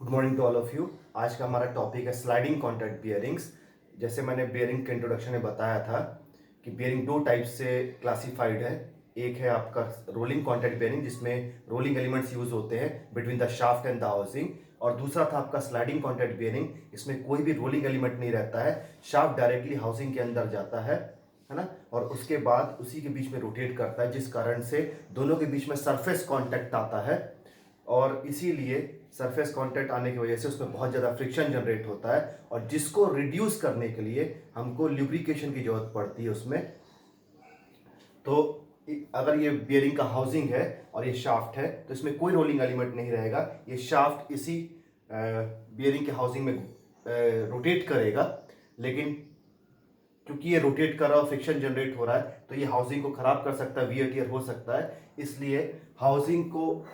Good morning to all of you. आज का हमारा टॉपिक है स्लाइडिंग कॉन्टैक्ट बियरिंग्स। जैसे मैंने बियरिंग के इंट्रोडक्शन में बताया था कि बियरिंग दो टाइप से क्लासिफाइड है। एक है आपका रोलिंग कॉन्टैक्ट बियरिंग जिसमें रोलिंग एलिमेंट्स यूज होते हैं between the shaft and the housing, और दूसरा था आपका स्लाइडिंग कॉन्टैक्ट बियरिंग, इसमें कोई भी रोलिंग एलिमेंट नहीं रहता है, शाफ्ट डायरेक्टली हाउसिंग के अंदर जाता है ना, और उसके बाद उसी के बीच में रोटेट करता है, जिस कारण से दोनों के बीच में सरफेस कॉन्टैक्ट आता है, और इसीलिए सरफेस कांटेक्ट आने की वजह से उसमें बहुत ज़्यादा फ्रिक्शन जनरेट होता है, और जिसको रिड्यूस करने के लिए हमको ल्यूब्रिकेशन की जरूरत पड़ती है उसमें। तो अगर ये बियरिंग का हाउसिंग है और ये शाफ्ट है तो इसमें कोई रोलिंग एलिमेंट नहीं रहेगा, ये शाफ्ट इसी बियरिंग के हाउसिंग में रोटेट करेगा, लेकिन क्योंकि ये रोटेट कर रहा है, फ्रिक्शन जनरेट हो रहा है, तो ये हाउसिंग को खराब कर सकता है, वियर टियर हो सकता है। इसलिए हाउसिंग को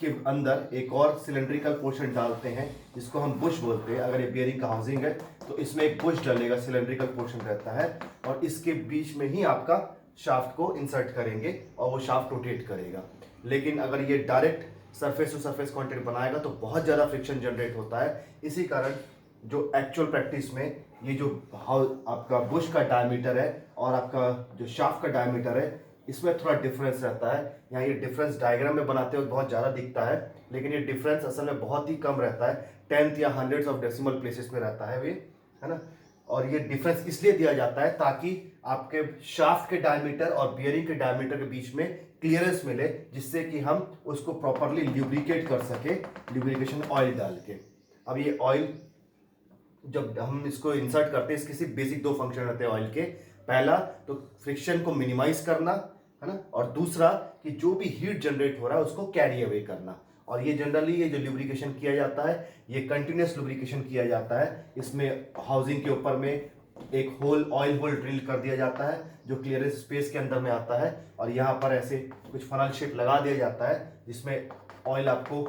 के अंदर एक और सिलेंड्रिकल पोर्शन डालते हैं जिसको हम बुश बोलते हैं। अगर ये बियरिंग का हाउसिंग है तो इसमें एक बुश डलेगा, सिलेंड्रिकल पोर्शन रहता है, और इसके बीच में ही आपका शाफ्ट को इंसर्ट करेंगे और वो शाफ्ट रोटेट करेगा। लेकिन अगर ये direct surface to surface contact बनाएगा तो बहुत ज़्यादा फ्रिक्शन जनरेट होता है। इसी कारण जो एक्चुअल प्रैक्टिस में ये जो आपका बुश का डायमीटर है और आपका जो शाफ्ट का डायमीटर है, इसमें थोड़ा डिफरेंस रहता है। यहाँ ये डिफरेंस डायग्राम में बनाते हुए बहुत ज़्यादा दिखता है, लेकिन ये डिफरेंस असल में बहुत ही कम रहता है, 10th या 100th ऑफ डेसिमल प्लेसेस में रहता है ये, है ना। और ये डिफरेंस इसलिए दिया जाता है ताकि आपके शाफ्ट के डायमीटर और बियरिंग के डायमीटर के बीच में क्लियरेंस मिले, जिससे कि हम उसको प्रॉपरली ल्यूब्रिकेट कर सके, ल्यूब्रिकेशन ऑयल डाल के। अब ये ऑयल जब हम इसको इंसर्ट करते हैं, इसके सिर्फ बेसिक दो फंक्शन रहते हैं ऑयल के। पहला तो फ्रिक्शन को मिनिमाइज करना, है ना, और दूसरा कि जो भी हीट जनरेट हो रहा है उसको कैरी अवे करना। और ये जनरली ये जो लुब्रिकेशन किया जाता है ये कंटिन्यूस लुब्रिकेशन किया जाता है। इसमें हाउसिंग के ऊपर में एक होल, ऑयल होल ड्रिल कर दिया जाता है जो क्लियरेंस स्पेस के अंदर में आता है, और यहाँ पर ऐसे कुछ फनल शेप लगा दिया जाता है जिसमें ऑयल आपको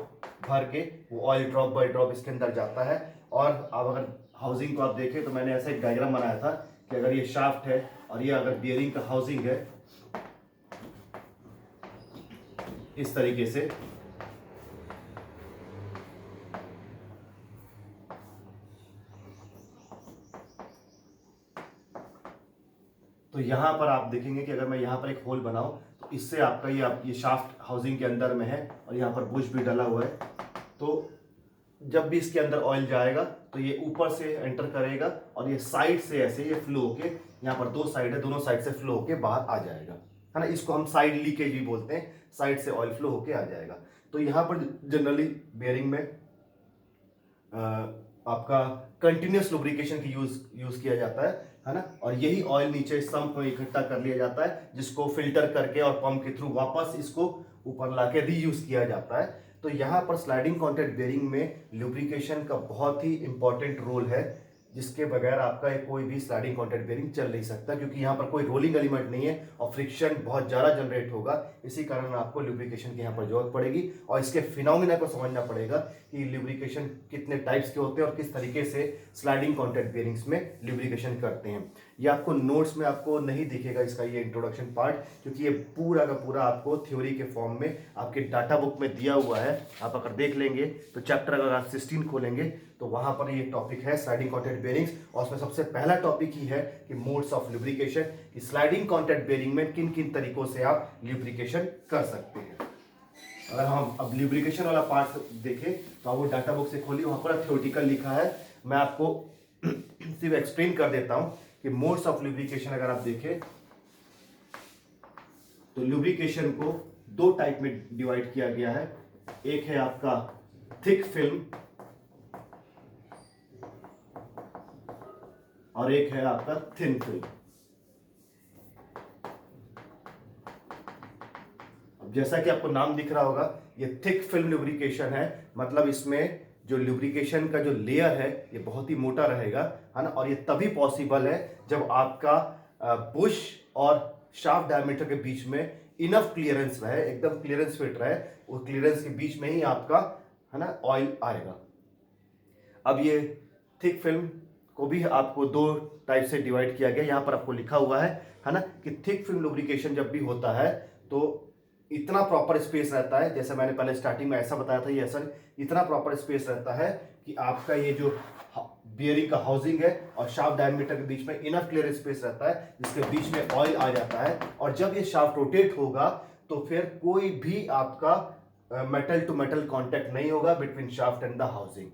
भर के वो ऑयल ड्रॉप बाय ड्रॉप इसके अंदर जाता है। और अब अगर हाउसिंग को आप देखें तो मैंने ऐसा एक डायग्राम बनाया था कि अगर ये शाफ्ट है और ये अगर बियरिंग का हाउसिंग है इस तरीके से, तो यहां पर आप देखेंगे कि अगर मैं यहां पर एक होल बनाऊं तो इससे आपका ये शाफ्ट हाउसिंग के अंदर में है और यहां पर बुश भी डला हुआ है। तो जब भी इसके अंदर ऑयल जाएगा तो ये ऊपर से एंटर करेगा और ये साइड से ऐसे ये फ्लो होके, यहाँ पर दो साइड है, दोनों साइड से फ्लो होके बाहर आ जाएगा, है ना। इसको हम साइड लीकेज भी बोलते हैं, साइड से ऑयल फ्लो होके आ जाएगा। तो यहाँ पर जनरली बेयरिंग में आपका कंटिन्यूस लुब्रिकेशन की यूज किया जाता है ना, और यही ऑयल नीचे सम्प में इकट्ठा कर लिया जाता है जिसको फिल्टर करके और पंप के थ्रू वापस इसको ऊपर लाके रीयूज किया जाता है। तो यहाँ पर स्लाइडिंग कॉन्टैक्ट बेयरिंग में लुब्रिकेशन का बहुत ही इंपॉर्टेंट रोल है, जिसके बगैर आपका कोई भी स्लाइडिंग कॉन्टैक्ट बेयरिंग चल नहीं सकता, क्योंकि यहाँ पर कोई रोलिंग एलिमेंट नहीं है और फ्रिक्शन बहुत ज़्यादा जनरेट होगा। इसी कारण आपको लुब्रिकेशन की यहाँ पर जरूरत पड़ेगी, और इसके फिनोमिना को समझना पड़ेगा कि लुब्रिकेशन कितने टाइप्स के होते हैं और किस तरीके से स्लाइडिंग कॉन्टैक्ट बेयरिंग्स में लुब्रिकेशन करते हैं। ये आपको नोट्स में आपको नहीं दिखेगा इसका ये इंट्रोडक्शन पार्ट, क्योंकि ये पूरा का पूरा आपको थ्योरी के फॉर्म में आपके डाटा बुक में दिया हुआ है। आप अगर देख लेंगे तो चैप्टर अगर आप 16 खोलेंगे तो वहां पर ये टॉपिक है स्लाइडिंग कॉन्टैक्ट बेयरिंग्स, और उसमें सबसे पहला टॉपिक ही है कि मोड्स ऑफ लुब्रिकेशन, कि स्लाइडिंग कॉन्टैक्ट बेयरिंग में किन किन तरीकों से आप लुब्रिकेशन कर सकते हैं। अगर हम अब लुब्रिकेशन वाला पार्ट देखें तो आप वो डाटा बुक से खोलिए, वहां पर थ्योरेटिकल लिखा है। मैं आपको सिर्फ एक्सप्लेन कर देता हूं कि मोड्स ऑफ लुब्रिकेशन अगर आप देखें तो लुब्रिकेशन को दो टाइप में डिवाइड किया गया है। एक है आपका थिक फिल्म और एक है आपका थिन फिल्म। अब जैसा कि आपको नाम दिख रहा होगा, ये थिक फिल्म लुब्रिकेशन है, मतलब इसमें जो लुब्रिकेशन का जो लेयर है ये बहुत ही मोटा रहेगा, है ना। और ये तभी पॉसिबल है जब आपका बुश और शाफ्ट डायमीटर के बीच में इनफ क्लियरेंस रहे, एकदम क्लियरेंस फिट रहे, उस क्लियरेंस के बीच में ही आपका, है ना, ऑयल आएगा। अब ये थिक फिल्म को भी आपको दो टाइप से डिवाइड किया गया, यहां पर आपको लिखा हुआ है ना, कि थिक फिल्म लुब्रिकेशन जब भी होता है तो इतना प्रॉपर स्पेस रहता है, जैसे मैंने पहले स्टार्टिंग में ऐसा बताया था, ये ऐसा इतना प्रॉपर स्पेस रहता है कि आपका ये जो बियरिंग का हाउसिंग है और शाफ्ट डायमीटर के बीच में इनफ क्लियर स्पेस रहता है जिसके बीच में ऑयल आ जाता है। और जब ये शाफ्ट रोटेट होगा तो फिर कोई भी आपका मेटल टू मेटल कांटेक्ट नहीं होगा between shaft and the housing.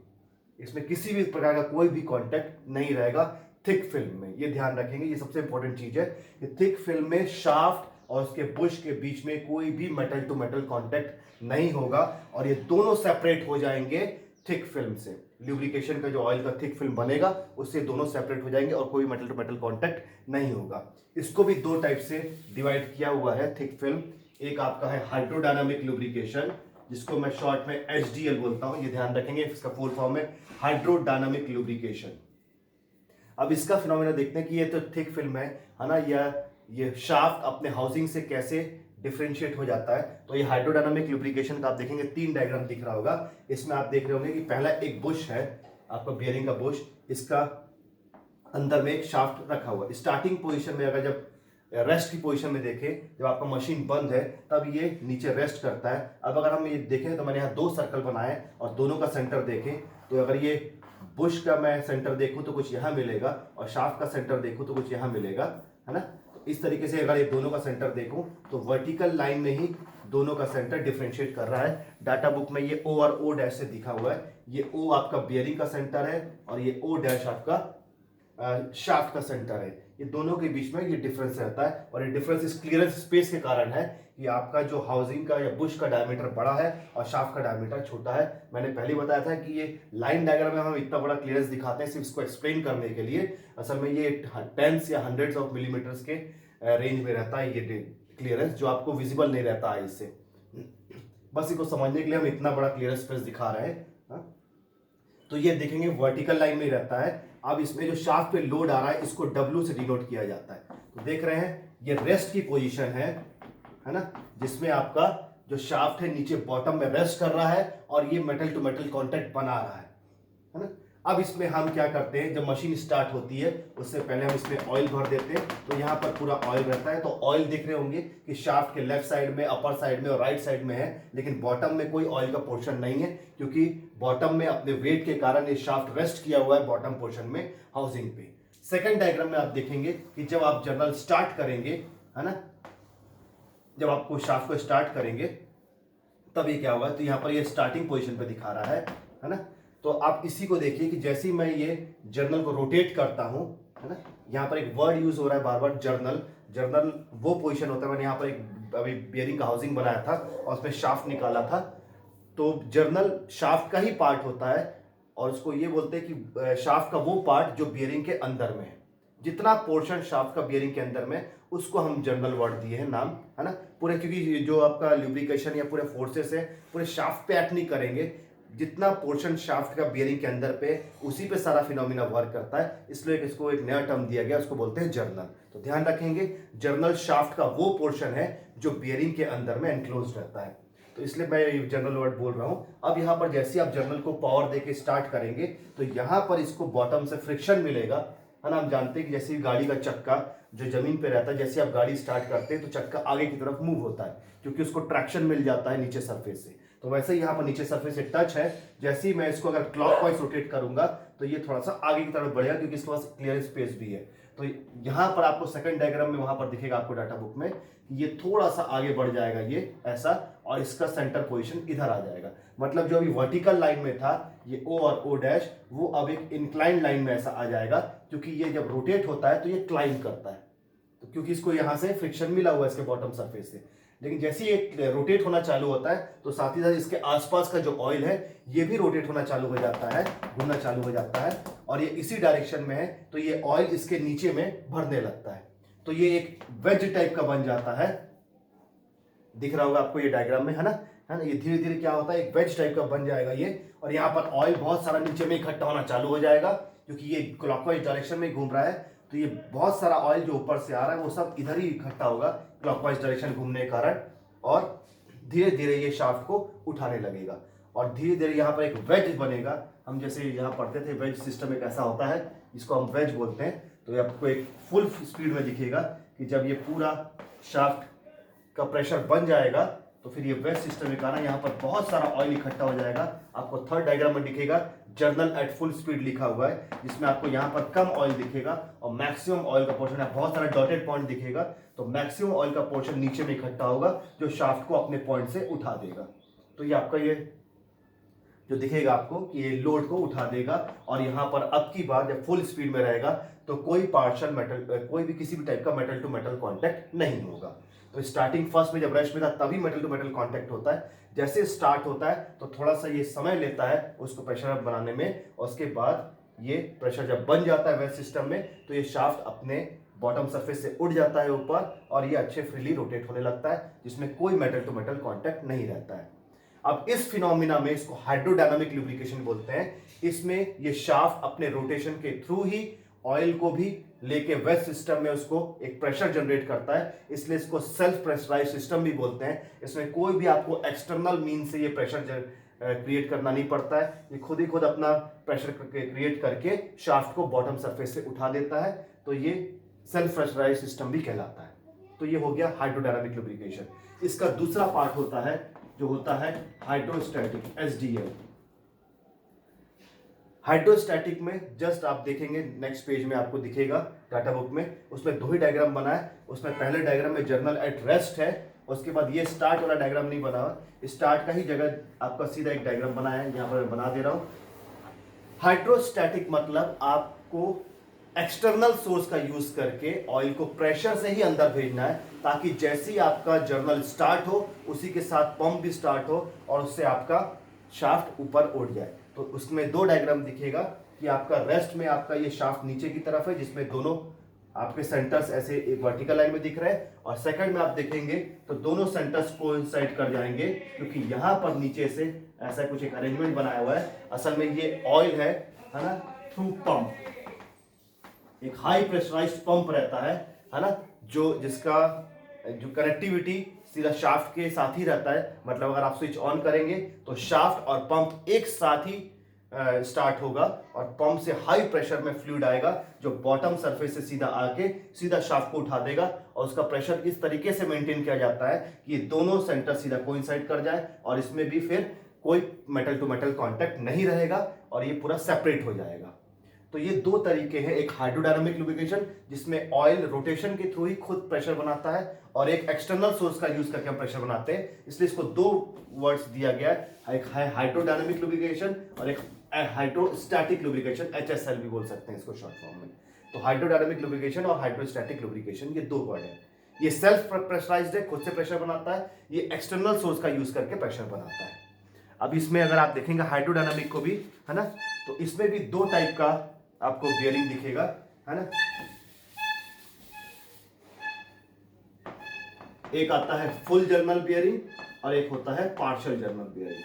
इसमें किसी भी प्रकार का कोई भी कांटेक्ट नहीं रहेगा थिक फिल्म में, ये ध्यान रखेंगे, ये सबसे इंपॉर्टेंट चीज है कि थिक फिल्म में शाफ्ट और उसके बुश के बीच में कोई भी मेटल टू मेटल कांटेक्ट नहीं होगा और ये दोनों सेपरेट हो जाएंगे थिक फिल्म से। ल्यूब्रिकेशन का जो ऑयल का थिक फिल्म बनेगा उससे दोनों सेपरेट हो जाएंगे और कोई मेटल टू मेटल कांटेक्ट नहीं होगा। इसको भी दो टाइप से डिवाइड किया हुआ है थिक फिल्म। एक आपका है हाइड्रोडायनामिक ल्यूब्रिकेशन, जिसको मैं शॉर्ट में HDL बोलता हूं, ये ध्यान रखेंगे, इसका फुल फॉर्म है हाइड्रोडायनामिक ल्यूब्रिकेशन। अब इसका फिनोमेना देखते हैं कि ये तो थिक फिल्म है ना, ये शाफ्ट अपने हाउसिंग से कैसे डिफरेंशिएट हो जाता है। तो ये हाइड्रोडायनामिक लुब्रिकेशन का आप देखेंगे 3 डायग्राम दिख रहा होगा। इसमें आप देख रहे होंगे कि पहला एक बुश है आपका बियरिंग का बुश, इसका अंदर में एक शाफ्ट रखा हुआ। स्टार्टिंग पोजीशन में अगर जब रेस्ट की पोजीशन में देखें, जब आपका मशीन बंद है तब ये नीचे रेस्ट करता है। अब अगर हम ये देखें तो मैंने यहाँ 2 सर्कल बनाए और दोनों का सेंटर देखें तो अगर ये बुश का मैं सेंटर देखूं तो कुछ यहाँ मिलेगा और शाफ्ट का सेंटर देखूं तो कुछ यहाँ मिलेगा, है ना। तो इस तरीके से अगर ये दोनों का सेंटर देखूं तो वर्टिकल लाइन में ही दोनों का सेंटर डिफरेंशिएट कर रहा है। डाटा बुक में ये O और O डैश से दिखा हुआ है। ये O आपका बियरिंग का सेंटर है और ये O डैश आपका शाफ्ट का सेंटर है। ये दोनों के बीच में ये डिफरेंस रहता है और ये डिफरेंस इस क्लियरेंस स्पेस के कारण है कि आपका जो हाउसिंग का या बुश का डायमीटर बड़ा है और शाफ्ट का डायमीटर छोटा है। मैंने पहले बताया था कि ये लाइन डायग्राम में हम इतना बड़ा क्लियरेंस दिखाते हैं सिर्फ इसको एक्सप्लेन करने के लिए। असल में ये टेंस या हंड्रेड्स ऑफ मिलीमीटर्स के रेंज में रहता है ये क्लियरेंस, जो आपको विजिबल नहीं रहता है इससे। बस इसको समझने के लिए हम इतना बड़ा क्लियरेंस स्पेस दिखा रहे हैं। तो ये देखेंगे वर्टिकल लाइन में रहता है। अब इसमें जो शाफ्ट पे लोड आ रहा है इसको W से डिनोट किया जाता है। तो देख रहे हैं ये रेस्ट की पोजीशन है ना, जिसमें आपका जो शाफ्ट है नीचे बॉटम में रेस्ट कर रहा है और ये मेटल टू मेटल कांटेक्ट बना रहा है ना। अब इसमें हम क्या करते हैं, जब मशीन स्टार्ट होती है उससे पहले हम इसमें ऑयल भर देते हैं। तो यहाँ पर पूरा ऑयल रहता है। तो ऑयल देख रहे होंगे कि शाफ्ट के लेफ्ट साइड में, अपर साइड में और राइट साइड में है, लेकिन बॉटम में कोई ऑयल का पोर्शन नहीं है क्योंकि बॉटम में अपने वेट के कारण ये शाफ्ट रेस्ट किया हुआ है बॉटम पोर्शन में हाउसिंग पे। सेकेंड डायग्राम में आप देखेंगे कि जब आप जर्नल स्टार्ट करेंगे, है ना, जब आपको शाफ्ट को स्टार्ट करेंगे तब ये क्या होगा, तो यहाँ पर ये स्टार्टिंग पोजीशन पे दिखा रहा है ना। तो आप इसी को देखिए कि जैसे ही मैं ये जर्नल को रोटेट करता हूं, है ना, यहाँ पर एक वर्ड यूज हो रहा है बार बार, जर्नल। जर्नल वो पोजीशन होता है, मैंने यहाँ पर एक अभी बियरिंग का हाउसिंग बनाया था और उसमें शाफ्ट निकाला था। तो जर्नल शाफ्ट का ही पार्ट होता है और उसको ये बोलते हैं कि शाफ्ट का वो पार्ट जो बियरिंग के अंदर में है। जितना पोर्शन शाफ्ट का बियरिंग के अंदर में, उसको हम जर्नल वर्ड दिए हैं नाम, है ना। पूरे, क्योंकि जो आपका ल्यूब्रिकेशन या पूरे फोर्सेस है पूरे शाफ्ट पे एक्ट नहीं करेंगे, जितना पोर्शन शाफ्ट का बियरिंग के अंदर पे उसी पे सारा फिनोमिना वर्क करता है, इसलिए इसको एक नया टर्म दिया गया, उसको बोलते हैं जर्नल। तो ध्यान रखेंगे जर्नल शाफ्ट का वो पोर्शन है जो बियरिंग के अंदर में एनक्लोज रहता है, तो इसलिए मैं जर्नल वर्ड बोल रहा हूं। अब यहाँ पर जैसे आप जर्नल को पावर देके स्टार्ट करेंगे तो यहाँ पर इसको बॉटम से फ्रिक्शन मिलेगा, है ना। हम जानते हैं कि जैसे गाड़ी का चक्का जो जमीन पे रहता है, जैसे आप गाड़ी स्टार्ट करते हैं तो चक्का आगे की तरफ मूव होता है क्योंकि उसको ट्रैक्शन मिल जाता है नीचे सरफेस से। तो वैसे ही यहाँ पर नीचे सरफेस से टच है, जैसे ही मैं इसको अगर क्लॉकवाइज रोटेट करूंगा तो ये थोड़ा सा आगे की तरफ बढ़ेगा क्योंकि इसके पास क्लियर स्पेस भी है। तो यहाँ पर आपको सेकंड डायग्राम में वहां पर दिखेगा आपको डाटा बुक में, ये थोड़ा सा आगे बढ़ जाएगा ये ऐसा, और इसका सेंटर पोजीशन इधर आ जाएगा। मतलब जो अभी वर्टिकल लाइन में था ये O और O डैश, वो अब एक इंक्लाइन लाइन में ऐसा आ जाएगा क्योंकि ये जब रोटेट होता है तो ये क्लाइंब करता है, तो क्योंकि इसको यहाँ से फ्रिक्शन मिला हुआ है इसके बॉटम सरफेस से। लेकिन जैसे ये रोटेट होना चालू होता है तो साथ ही साथ इसके आसपास का जो ऑयल है ये भी रोटेट होना चालू हो जाता है, घूमना चालू हो जाता है, और ये इसी डायरेक्शन में है तो ये ऑयल इसके नीचे में भरने लगता है। तो ये एक वेज टाइप का बन जाता है, दिख रहा होगा आपको ये डायग्राम में, है ना। ये धीरे धीरे क्या होता है, एक वेज टाइप का बन जाएगा ये, और यहाँ पर ऑयल बहुत सारा नीचे में इकट्ठा होना चालू हो जाएगा क्योंकि ये क्लॉकवाइज डायरेक्शन में घूम रहा है। तो ये बहुत सारा ऑयल जो ऊपर से आ रहा है वो सब इधर ही इकट्ठा होगा क्लॉकवाइज डायरेक्शन घूमने के कारण, और धीरे धीरे ये शाफ्ट को उठाने लगेगा और धीरे धीरे यहाँ पर एक वेज बनेगा। हम जैसे यहाँ पढ़ते थे वेज सिस्टम एक ऐसा होता है जिसको हम वेज बोलते हैं। तो ये आपको एक फुल स्पीड में दिखेगा कि जब ये पूरा शाफ्ट का प्रेशर बन जाएगा तो फिर ये वेस्ट सिस्टम में आना, यहाँ पर बहुत सारा ऑयल इकट्ठा हो जाएगा। आपको थर्ड डायग्राम में दिखेगा जर्नल एट फुल स्पीड लिखा हुआ है, जिसमें आपको यहाँ पर कम ऑयल दिखेगा और मैक्सिमम ऑयल का पोर्शन है, बहुत सारा डॉटेड पॉइंट दिखेगा। तो मैक्सिमम ऑयल का पोर्शन नीचे में इकट्ठा होगा जो शाफ्ट को अपने पॉइंट से उठा देगा। तो ये आपका ये जो दिखेगा आपको कि ये लोड को उठा देगा। और यहाँ पर अब की बार जब फुल स्पीड में रहेगा तो कोई पार्शियल मेटल, कोई भी किसी भी टाइप का मेटल टू मेटल कांटेक्ट नहीं होगा। तो स्टार्टिंग फर्स्ट में जब रश में था तभी मेटल टू मेटल कांटेक्ट होता है। जैसे स्टार्ट होता है तो थोड़ा सा ये समय लेता है उसको प्रेशर बनाने में, और उसके बाद ये प्रेशर जब बन जाता है वेस्ट सिस्टम में तो ये शाफ्ट अपने बॉटम सरफेस से उड़ जाता है ऊपर और ये अच्छे फ्रीली रोटेट होने लगता है, जिसमें कोई मेटल टू मेटल कांटेक्ट नहीं रहता है। अब इस फिनोमिना में इसको हाइड्रोडायनामिक लुब्रिकेशन बोलते हैं। इसमें ये शाफ्ट अपने रोटेशन के थ्रू ही ऑयल को भी लेके वेस्ट सिस्टम में उसको एक प्रेशर जनरेट करता है, इसलिए इसको सेल्फ प्रेशराइज सिस्टम भी बोलते हैं। इसमें कोई भी आपको एक्सटर्नल मीन से ये प्रेशर क्रिएट करना नहीं पड़ता है, ये खुद ही खुद अपना प्रेशर क्रिएट करके शाफ्ट को बॉटम सरफेस से उठा देता है। तो ये सेल्फ प्रेशराइज सिस्टम भी कहलाता है। तो ये हो गया हाइड्रोडायनामिक लुब्रिकेशन। इसका दूसरा पार्ट होता है जो होता है हाइड्रोस्टैटिक, HDL। हाइड्रोस्टैटिक में जस्ट आप देखेंगे नेक्स्ट पेज में आपको दिखेगा डाटा बुक में, उसमें दो ही डायग्राम बना है। उसमें पहले डायग्राम में जर्नल एट रेस्ट है, उसके बाद ये स्टार्ट वाला डायग्राम नहीं बना हुआ, स्टार्ट का ही जगह आपका सीधा एक डायग्राम बना है, यहाँ पर मैं बना दे रहा हूँ। हाइड्रोस्टैटिक मतलब आपको एक्सटर्नल सोर्स का यूज करके ऑयल को प्रेशर से ही अंदर भेजना है, ताकि जैसे ही आपका जर्नल स्टार्ट हो उसी के साथ पंप भी स्टार्ट हो और उससे आपका शाफ्ट ऊपर उड़ जाए। तो उसमें दो डायग्राम दिखेगा कि आपका रेस्ट में आपका ये शाफ्ट नीचे की तरफ है, जिसमें दोनों आपके सेंटर्स ऐसे एक वर्टिकल लाइन में दिख रहे हैं, और सेकंड में आप देखेंगे तो दोनों सेंटर्स कोइंसाइड कर जाएंगे, क्योंकि यहाँ पर नीचे से ऐसा कुछ एक अरेंजमेंट बनाया हुआ है। असल में ये ऑयल है ना, थ्रू पंप, एक हाई प्रेशराइज्ड पंप रहता है ना, जिसका जो कनेक्टिविटी सीधा शाफ्ट के साथ ही रहता है। मतलब अगर आप स्विच ऑन करेंगे तो शाफ्ट और पंप एक साथ ही स्टार्ट होगा और पंप से हाई प्रेशर में फ्लूइड आएगा जो बॉटम सरफेस से सीधा आके सीधा शाफ्ट को उठा देगा, और उसका प्रेशर इस तरीके से मेंटेन किया जाता है कि ये दोनों सेंटर सीधा कोइंसाइड कर जाए और इसमें भी फिर कोई मेटल टू मेटल कांटेक्ट नहीं रहेगा और ये पूरा सेपरेट हो जाएगा। तो ये दो तरीके हैं, एक हाइड्रोडायनामिक लुब्रिकेशन जिसमें ऑयल रोटेशन के थ्रू ही खुद प्रेशर बनाता है, और एक एक्सटर्नल सोर्स का यूज करके हम प्रेशर बनाते हैं। इसलिए इसको दो वर्ड्स दिया गया है, एक है हाइड्रोडायनामिक लुब्रिकेशन और एक हाइड्रोस्टैटिक लुब्रिकेशन, HSL भी बोल सकते हैं इसको शॉर्ट फॉर्म में। तो हाइड्रोडायनामिक लुब्रिकेशन और हाइड्रोस्टैटिक लुब्रिकेशन ये दो वर्ड है। ये सेल्फ प्रेशराइज्ड है, खुद से प्रेशर बनाता है, ये एक्सटर्नल सोर्स का यूज करके प्रेशर बनाता है। अब इसमें अगर आप देखेंगे हाइड्रोडायनामिक को भी, है ना, तो इसमें भी दो टाइप का आपको बियरिंग दिखेगा, है ना। एक आता है फुल जर्नल बियरिंग और एक होता है पार्शियल जर्नल बियरिंग।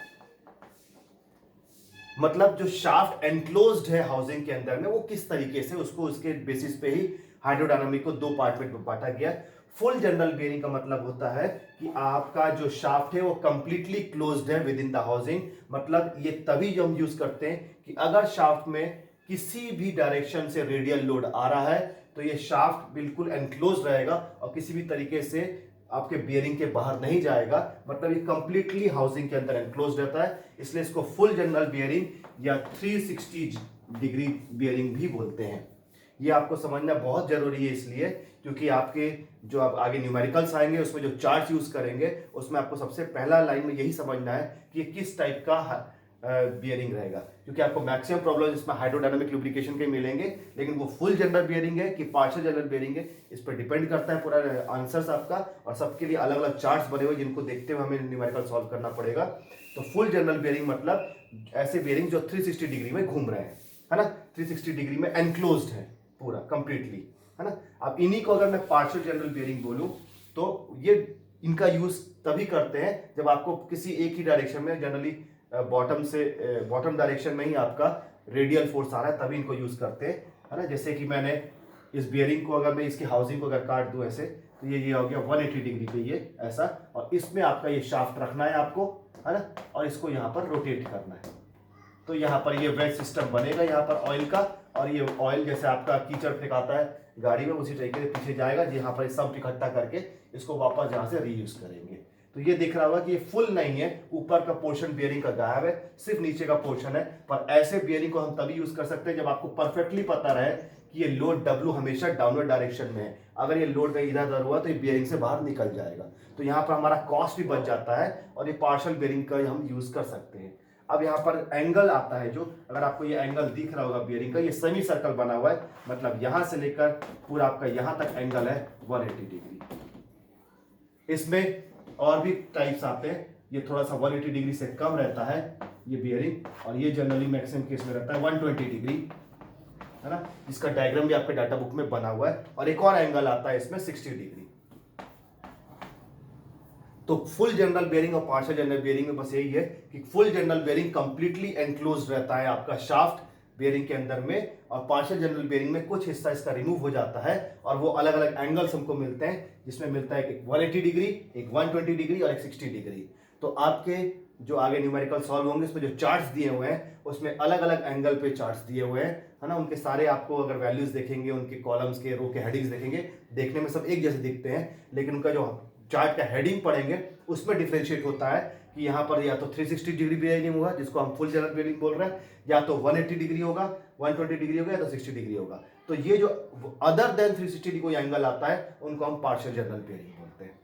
मतलब जो शाफ्ट एनक्लोज्ड है हाउसिंग के अंदर में, वो किस तरीके से उसको उसके बेसिस पे ही हाइड्रोडायनामिक को दो पार्ट में बांटा गया। फुल जर्नल बियरिंग का मतलब होता है कि आपका जो शाफ्ट है वो कंप्लीटली क्लोज्ड है विद इन द हाउसिंग। मतलब ये तभी जो हम यूज करते हैं कि अगर शाफ्ट में किसी भी डायरेक्शन से रेडियल लोड आ रहा है तो ये शाफ्ट बिल्कुल एनक्लोज रहेगा और किसी भी तरीके से आपके बियरिंग के बाहर नहीं जाएगा। मतलब ये कंप्लीटली हाउसिंग के अंदर एनक्लोज रहता है, इसलिए इसको फुल जर्नल बियरिंग या 360 डिग्री बियरिंग भी बोलते हैं। ये आपको समझना बहुत जरूरी है, इसलिए क्योंकि आपके जो आप आगे न्यूमेरिकल्स आएंगे उसमें जो चार्ट यूज करेंगे उसमें आपको सबसे पहला लाइन में यही समझना है कि ये किस टाइप का बियरिंग रहेगा, क्योंकि आपको मैक्सिमम प्रॉब्लम इसमें हाइड्रोडायनामिक लुब्रिकेशन के मिलेंगे, लेकिन वो फुल जनरल बियरिंग है कि पार्शियल जनरल बियरिंग है इस पर डिपेंड करता है पूरा आंसर्स आपका, और सबके लिए अलग अलग चार्ट्स बने हुए जिनको देखते हुए हमें न्यूमेरिकल सॉल्व करना पड़ेगा। तो फुल जनरल बियरिंग मतलब ऐसे बियरिंग जो 360 डिग्री में घूम रहे हैं, है ना, 360 डिग्री में एनक्लोज्ड है पूरा कंप्लीटली, है ना। अब इन्हीं को अगर मैं पार्शियल जनरल बियरिंग बोलूं तो ये इनका यूज तभी करते हैं जब आपको किसी एक ही डायरेक्शन में, जनरली बॉटम डायरेक्शन में ही आपका रेडियल फोर्स आ रहा है, तभी इनको यूज करते हैं, है ना। जैसे कि मैंने इस बियरिंग को अगर मैं इसकी हाउसिंग को अगर काट दूं ऐसे तो ये हो गया 180 डिग्री पे ये ऐसा, और इसमें आपका ये शाफ्ट रखना है आपको, है ना, और इसको यहाँ पर रोटेट करना है। तो यहाँ पर ये वेट सिस्टम बनेगा यहाँ पर ऑयल का, और ये ऑयल जैसे आपका कीचड़ फेंकाता है गाड़ी में उसी तरीके से पीछे जाएगा, यहाँ पर सब इकट्ठा करके इसको वापस यहाँ से रीयूज करेंगे। तो ये दिख रहा होगा कि ये फुल नहीं है, ऊपर का पोर्शन बियरिंग का गायब है, सिर्फ नीचे का पोर्शन है। पर ऐसे बियरिंग को हम तभी यूज कर सकते हैं जब आपको परफेक्टली पता रहे कि ये लोड W हमेशा डाउनवर्ड डायरेक्शन में है। अगर ये लोड कहीं इधर उधर हुआ तो ये बियरिंग से बाहर निकल जाएगा। तो यहाँ पर हमारा कॉस्ट भी बच जाता है और ये पार्शियल बियरिंग का हम यूज कर सकते हैं। अब यहाँ पर एंगल आता है, जो अगर आपको ये एंगल दिख रहा होगा बियरिंग का, ये सेमी सर्कल बना हुआ है, मतलब यहां से लेकर पूरा आपका यहां तक एंगल है 180 डिग्री। इसमें और भी टाइप्स आते हैं, ये थोड़ा सा 180 डिग्री से कम रहता है ये बियरिंग, और ये जनरली मैक्सिमम केस में रहता है 120 डिग्री, है ना, जिसका डायग्राम भी आपके डाटा बुक में बना हुआ है। और एक और एंगल आता है इसमें 60 डिग्री। तो फुल जनरल बेयरिंग और पार्शियल जनरल बेयरिंग में बस यही है कि full general bearing completely enclosed रहता है आपका शाफ्ट बेयरिंग के अंदर में, और पार्शियल जनरल बेयरिंग में कुछ हिस्सा इसका रिमूव हो जाता है और वो अलग अलग एंगल्स हमको मिलते हैं, जिसमें मिलता है एक 180 डिग्री, एक 120 डिग्री और एक 60 डिग्री। तो आपके जो आगे न्यूमेरिकल सॉल्व होंगे उसमें जो चार्ट्स दिए हुए हैं उसमें अलग अलग एंगल पे चार्ट्स दिए हुए हैं, है ना, उनके सारे आपको अगर वैल्यूज देखेंगे, उनके कॉलम्स के रो के हेडिंग्स देखेंगे, देखने में सब एक जैसे दिखते हैं, लेकिन उनका जो चार्ट का हेडिंग पढ़ेंगे उसमें डिफरेंशिएट होता है कि यहाँ पर या तो 360 डिग्री बेयरिंग होगा जिसको हम फुल जनरल बेयरिंग बोल रहे हैं, या तो 180 डिग्री होगा, 120 डिग्री होगा, या तो 60 डिग्री होगा। तो ये जो अदर देन 360 डिग्री कोई एंगल आता है उनको हम पार्शियल जनरल बेयरिंग बोलते हैं।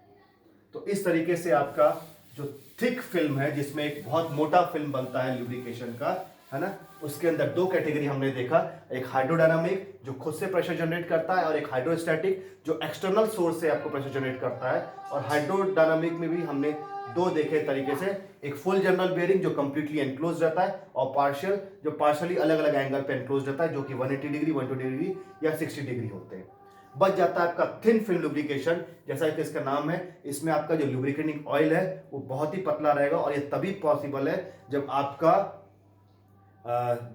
तो इस तरीके से आपका जो थिक फिल्म है, जिसमें एक बहुत मोटा फिल्म बनता है लुब्रिकेशन का, है ना, उसके अंदर दो कैटेगरी हमने देखा, एक हाइड्रोडायनामिक जो खुद से प्रेशर जनरेट करता है, और एक हाइड्रोस्टैटिक जो एक्सटर्नल सोर्स से आपको प्रेशर जनरेट करता है। और हाइड्रोडायनामिक में भी हमने दो देखे तरीके से, एक फुल जनरल बेयरिंग जो कंप्लीटली एनक्लोज रहता है, और पार्शियल जो पार्शियली अलग अलग एंगल पे एनक्लोज रहता है, जो कि 180 डिग्री, 120 डिग्री या 60 डिग्री होते हैं। बच जाता है आपका थिन फिल्म लुब्रिकेशन, जैसा कि इसका नाम है, इसमें आपका जो लुब्रिकेटिंग ऑयल है वो बहुत ही पतला रहेगा, और ये तभी पॉसिबल है जब आपका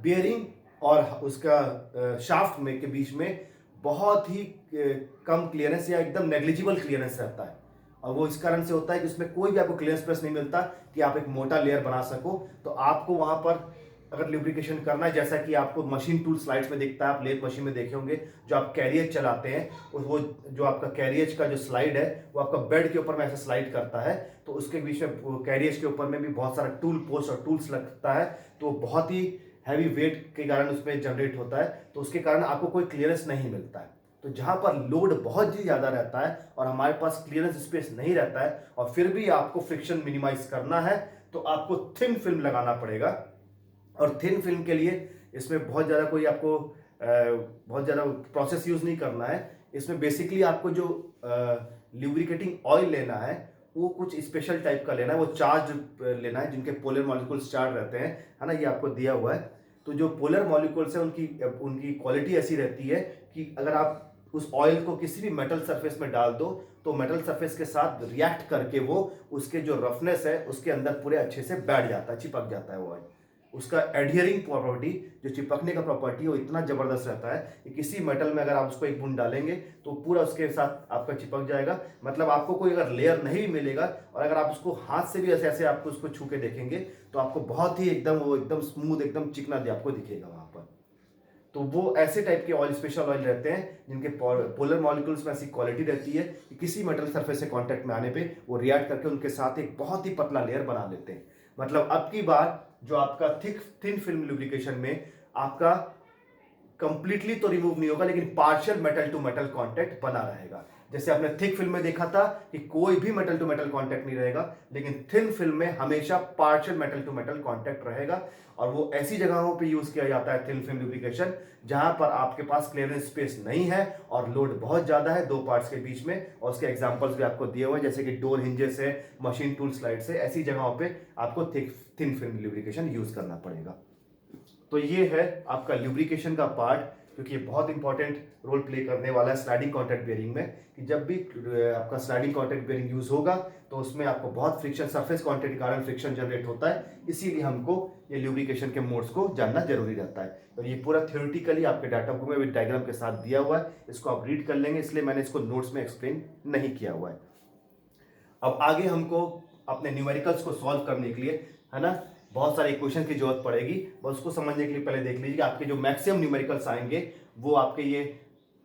बियरिंग और उसका शाफ्ट में के बीच में बहुत ही कम क्लियरेंस या एकदम नेग्लिजिबल क्लियरेंस रहता है। और वो इस कारण से होता है कि उसमें कोई भी आपको क्लियरेंस स्पेस नहीं मिलता कि आप एक मोटा लेयर बना सको। तो आपको वहां पर अगर लुब्रिकेशन करना है, जैसा कि आपको मशीन टूल स्लाइड्स में दिखता है, आप लेथ मशीन में देखे होंगे, जो आप कैरियज चलाते हैं, वो जो आपका कैरियज का जो स्लाइड है वो आपका बेड के ऊपर में ऐसे स्लाइड करता है, तो उसके बीच में कैरियज के ऊपर में भी बहुत सारा टूल पोस्ट और टूल्स लगता है, तो बहुत ही हैवी वेट के कारण उसमें जनरेट होता है, तो उसके कारण आपको कोई क्लियरेंस नहीं मिलता है। तो जहां पर लोड बहुत ही ज़्यादा रहता है और हमारे पास क्लियरेंस स्पेस नहीं रहता है, और फिर भी आपको फ्रिक्शन मिनिमाइज करना है, तो आपको थिन फिल्म लगाना पड़ेगा। और थिन फिल्म के लिए इसमें बहुत ज़्यादा कोई आपको बहुत ज़्यादा प्रोसेस यूज़ नहीं करना है। इसमें बेसिकली आपको जो ल्यूब्रिकेटिंग ऑयल लेना है वो कुछ स्पेशल टाइप का लेना है, वो चार्ज लेना है, जिनके पोलर मॉलिक्यूल्स चार्ज रहते हैं, है ना, ये आपको दिया हुआ है। तो जो पोलर मॉलिक्यूल्स है उनकी क्वालिटी ऐसी रहती है कि अगर आप उस ऑयल को किसी भी मेटल सरफेस में डाल दो तो मेटल सरफेस के साथ रिएक्ट करके वो उसके जो रफनेस है उसके अंदर पूरे अच्छे से बैठ जाता है, चिपक जाता है वो ऑयल। उसका एडहियरिंग प्रॉपर्टी, जो चिपकने का प्रॉपर्टी, वो इतना जबरदस्त रहता है कि किसी मेटल में अगर आप उसको एक बूंद डालेंगे तो पूरा उसके साथ आपका चिपक जाएगा। मतलब आपको कोई अगर लेयर नहीं मिलेगा, और अगर आप उसको हाथ से भी ऐसे ऐसे आपको उसको छू के देखेंगे तो आपको बहुत ही एकदम स्मूथ, एकदम चिकना आपको दिखेगा वहां पर। तो वो ऐसे टाइप के ऑयल, स्पेशल ऑयल रहते हैं जिनके पोलर मॉलिक्यूल्स में ऐसी क्वालिटी रहती है कि किसी मेटल सरफेस से कांटेक्ट में आने पे वो रिएक्ट करके उनके साथ एक बहुत ही पतला लेयर बना लेते हैं। मतलब अब की बार जो आपका थिन फिल्म लुब्रिकेशन में आपका कंप्लीटली तो रिमूव नहीं होगा, लेकिन partial metal to metal contact बना रहेगा। जैसे आपने थिक फिल्म में देखा था कि कोई भी मेटल टू मेटल कांटेक्ट नहीं रहेगा, लेकिन थिन फिल्म में हमेशा partial metal to metal contact रहेगा। और वो ऐसी जगहों पे यूज किया जाता है थिन फिल्म लुब्रिकेशन जहां पर आपके पास क्लियरेंस स्पेस नहीं है और लोड बहुत ज्यादा है दो पार्ट्स के बीच में, और उसके एग्जांपल्स भी आपको दिए हुए हैं, जैसे कि डोर हिंजेस है, मशीन टूल स्लाइड से, ऐसी जगहों पे आपको थिन फिल्म लुब्रिकेशन यूज करना पड़ेगा। तो ये है आपका लुब्रिकेशन का पार्ट, क्योंकि ये बहुत इंपॉर्टेंट रोल प्ले करने वाला है स्लाइडिंग कॉन्टैक्ट बेयरिंग में, कि जब भी आपका स्लाइडिंग कॉन्टैक्ट बेयरिंग यूज होगा तो उसमें आपको बहुत फ्रिक्शन, सरफेस कॉन्टैक्ट के कारण फ्रिक्शन जनरेट होता है, इसीलिए हमको ये लुब्रिकेशन के मोड्स को जानना जरूरी रहता है। और ये पूरा थ्योरेटिकली आपके डाटा बुक में भी डायग्राम के साथ दिया हुआ है, इसको आप रीड कर लेंगे, इसलिए मैंने इसको नोट्स में एक्सप्लेन नहीं किया हुआ है। अब आगे हमको अपने न्यूमेरिकल्स को सॉल्व करने के लिए, है ना, बहुत सारे इक्वेशन की जरूरत पड़ेगी, बस उसको समझने के लिए पहले देख लीजिए आपके जो मैक्सिमम न्यूमेरिकल्स आएंगे वो आपके ये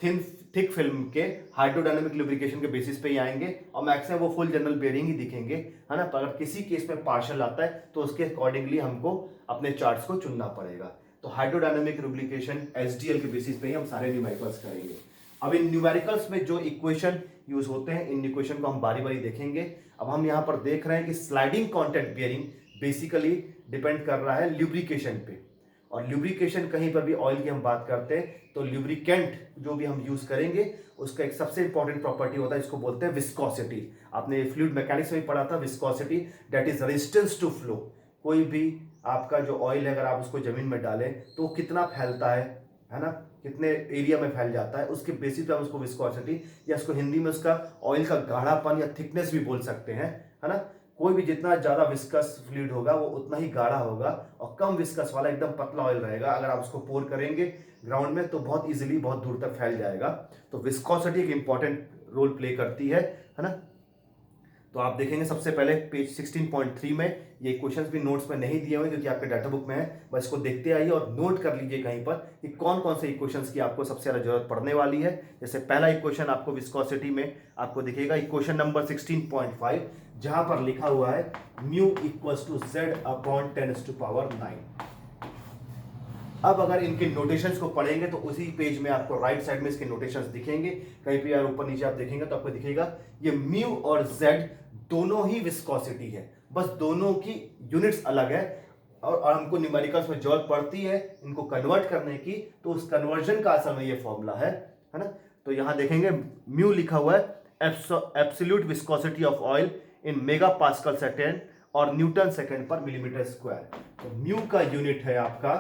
थिन थिक फिल्म के हाइड्रोडायनामिक लुब्रिकेशन के बेसिस पे ही आएंगे और मैक्सिमम वो फुल जनरल बेयरिंग ही दिखेंगे, है ना। पर अगर किसी केस में पार्शियल आता है तो उसके अकॉर्डिंगली हमको अपने चार्ट्स को चुनना पड़ेगा। तो हाइड्रोडायनामिक लुब्रिकेशन एसडीएल के बेसिस पे ही हम सारे न्यूमेरिकल्स करेंगे। अब इन न्यूमेरिकल्स में जो इक्वेशन यूज होते हैं, इन इक्वेशन को हम बारी बारी देखेंगे। अब हम यहाँ पर देख रहे हैं कि sliding contact bearing basically depend कर रहा है ल्यूब्रिकेशन पे, और ल्यूब्रिकेशन कहीं पर भी ऑयल की हम बात करते हैं तो ल्यूब्रिकेंट जो भी हम यूज करेंगे उसका एक सबसे इंपॉर्टेंट प्रॉपर्टी होता है, इसको बोलते हैं विस्कोसिटी। आपने फ्लूइड मैकेनिक्स में पढ़ा था viscosity, that is resistance to flow. कोई भी आपका जो ऑयल है अगर आप उसको जमीन में डालें तो वो कितना फैलता है ना, कितने एरिया में फैल जाता है, उसके बेसिस पे हम उसको विस्कोसिटी या उसको हिंदी में उसका ऑयल का गाढ़ापन या थिकनेस भी बोल सकते हैं, है ना। कोई भी जितना ज्यादा विस्कस फ्लूइड होगा वो उतना ही गाढ़ा होगा, और कम विस्कस वाला एकदम पतला ऑयल रहेगा। अगर आप उसको पोर करेंगे ग्राउंड में तो बहुत इजीली बहुत दूर तक फैल जाएगा। तो विस्कोसिटी एक इंपॉर्टेंट रोल प्ले करती है ना। तो आप देखेंगे सबसे पहले पेज 16.3 में, ये क्वेश्चंस भी नोट्स में नहीं दिए हुए क्योंकि आपके डाटा बुक में है, बस इसको देखते आइए और नोट कर लीजिए कहीं पर कि कौन कौन से इक्वेशंस की आपको सबसे ज्यादा जरूरत पड़ने वाली है। जैसे पहला इक्वेशन आपको विस्कोसिटी में आपको दिखेगा इक्वेशन नंबर 16.5, जहां पर लिखा हुआ है mu equals to Z upon 10⁹9। अब अगर इनके नोटेशंस को पढ़ेंगे तो उसी पेज में आपको राइट साइड में इसके नोटेशंस दिखेंगे, कहीं पे यार ऊपर नीचे आप देखेंगे तो आपको दिखेगा ये म्यू और जेड दोनों ही विस्कोसिटी है, बस दोनों की यूनिट्स अलग है। और हमको न्यूमेरिकल्स में जरूरत पड़ती है इनको कन्वर्ट करने की, तो उस कन्वर्जन का असल में ये फॉर्मूला है ना। तो यहां देखेंगे म्यू लिखा हुआ है absolute viscosity of oil in mega pascal second और न्यूटन सेकेंड पर मिलीमीटर स्क्वायर। तो म्यू का यूनिट है आपका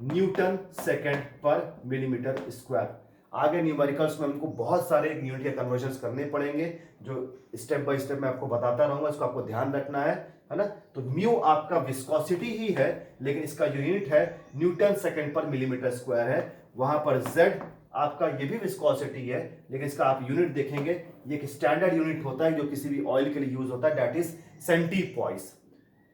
न्यूटन सेकेंड पर मिलीमीटर स्क्वायर। आगे न्यूमेरिकल्स में हमको बहुत सारे यूनिट के कन्वर्जन करने पड़ेंगे, जो स्टेप बाय स्टेप मैं आपको बताता रहूंगा, इसको आपको ध्यान रखना है ना। तो म्यू आपका विस्कोसिटी ही है, लेकिन इसका यूनिट है न्यूटन सेकेंड पर मिलीमीटर स्क्वायर है। वहां पर जेड आपका ये भी विस्कोसिटी है, लेकिन इसका आप यूनिट देखेंगे ये एक स्टैंडर्ड यूनिट होता है जो किसी भी ऑयल के लिए यूज होता है, दैट इज सेंटीपॉइस।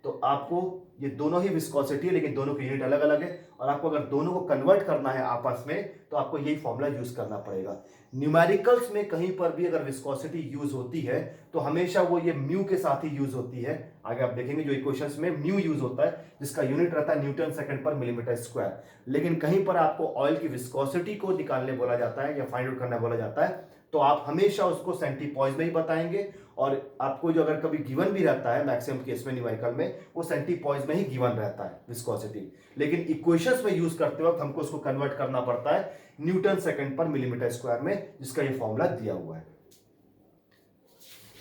तो आपको ये दोनों ही विस्कोसिटी है लेकिन दोनों की यूनिट अलग अलग है, और आपको अगर दोनों को कन्वर्ट करना है आपस में तो आपको यही फॉर्मूला यूज करना पड़ेगा। न्यूमेरिकल्स में कहीं पर भी अगर विस्कोसिटी यूज होती है तो हमेशा वो ये म्यू के साथ ही यूज होती है। आगे आप देखेंगे जो इक्वेशंस में म्यू यूज होता है जिसका यूनिट रहता है न्यूटन सेकंड पर मिलीमीटर स्क्वायर, लेकिन कहीं पर आपको ऑयल की विस्कोसिटी को निकालने बोला जाता है या फाइंड आउट करना बोला जाता है तो आप हमेशा उसको सेंटीपॉइस में ही बताएंगे, और आपको जो अगर कभी गिवन भी रहता है मैक्सिमम केस में न्यूमेरिकल में वो सेंटीपॉइस में ही गिवन रहता है विस्कोसिटी, लेकिन इक्वेशंस में यूज करते वक्त हमको उसको कन्वर्ट करना पड़ता है न्यूटन सेकंड पर मिलीमीटर स्क्वायर में, जिसका ये फॉर्मूला दिया हुआ है।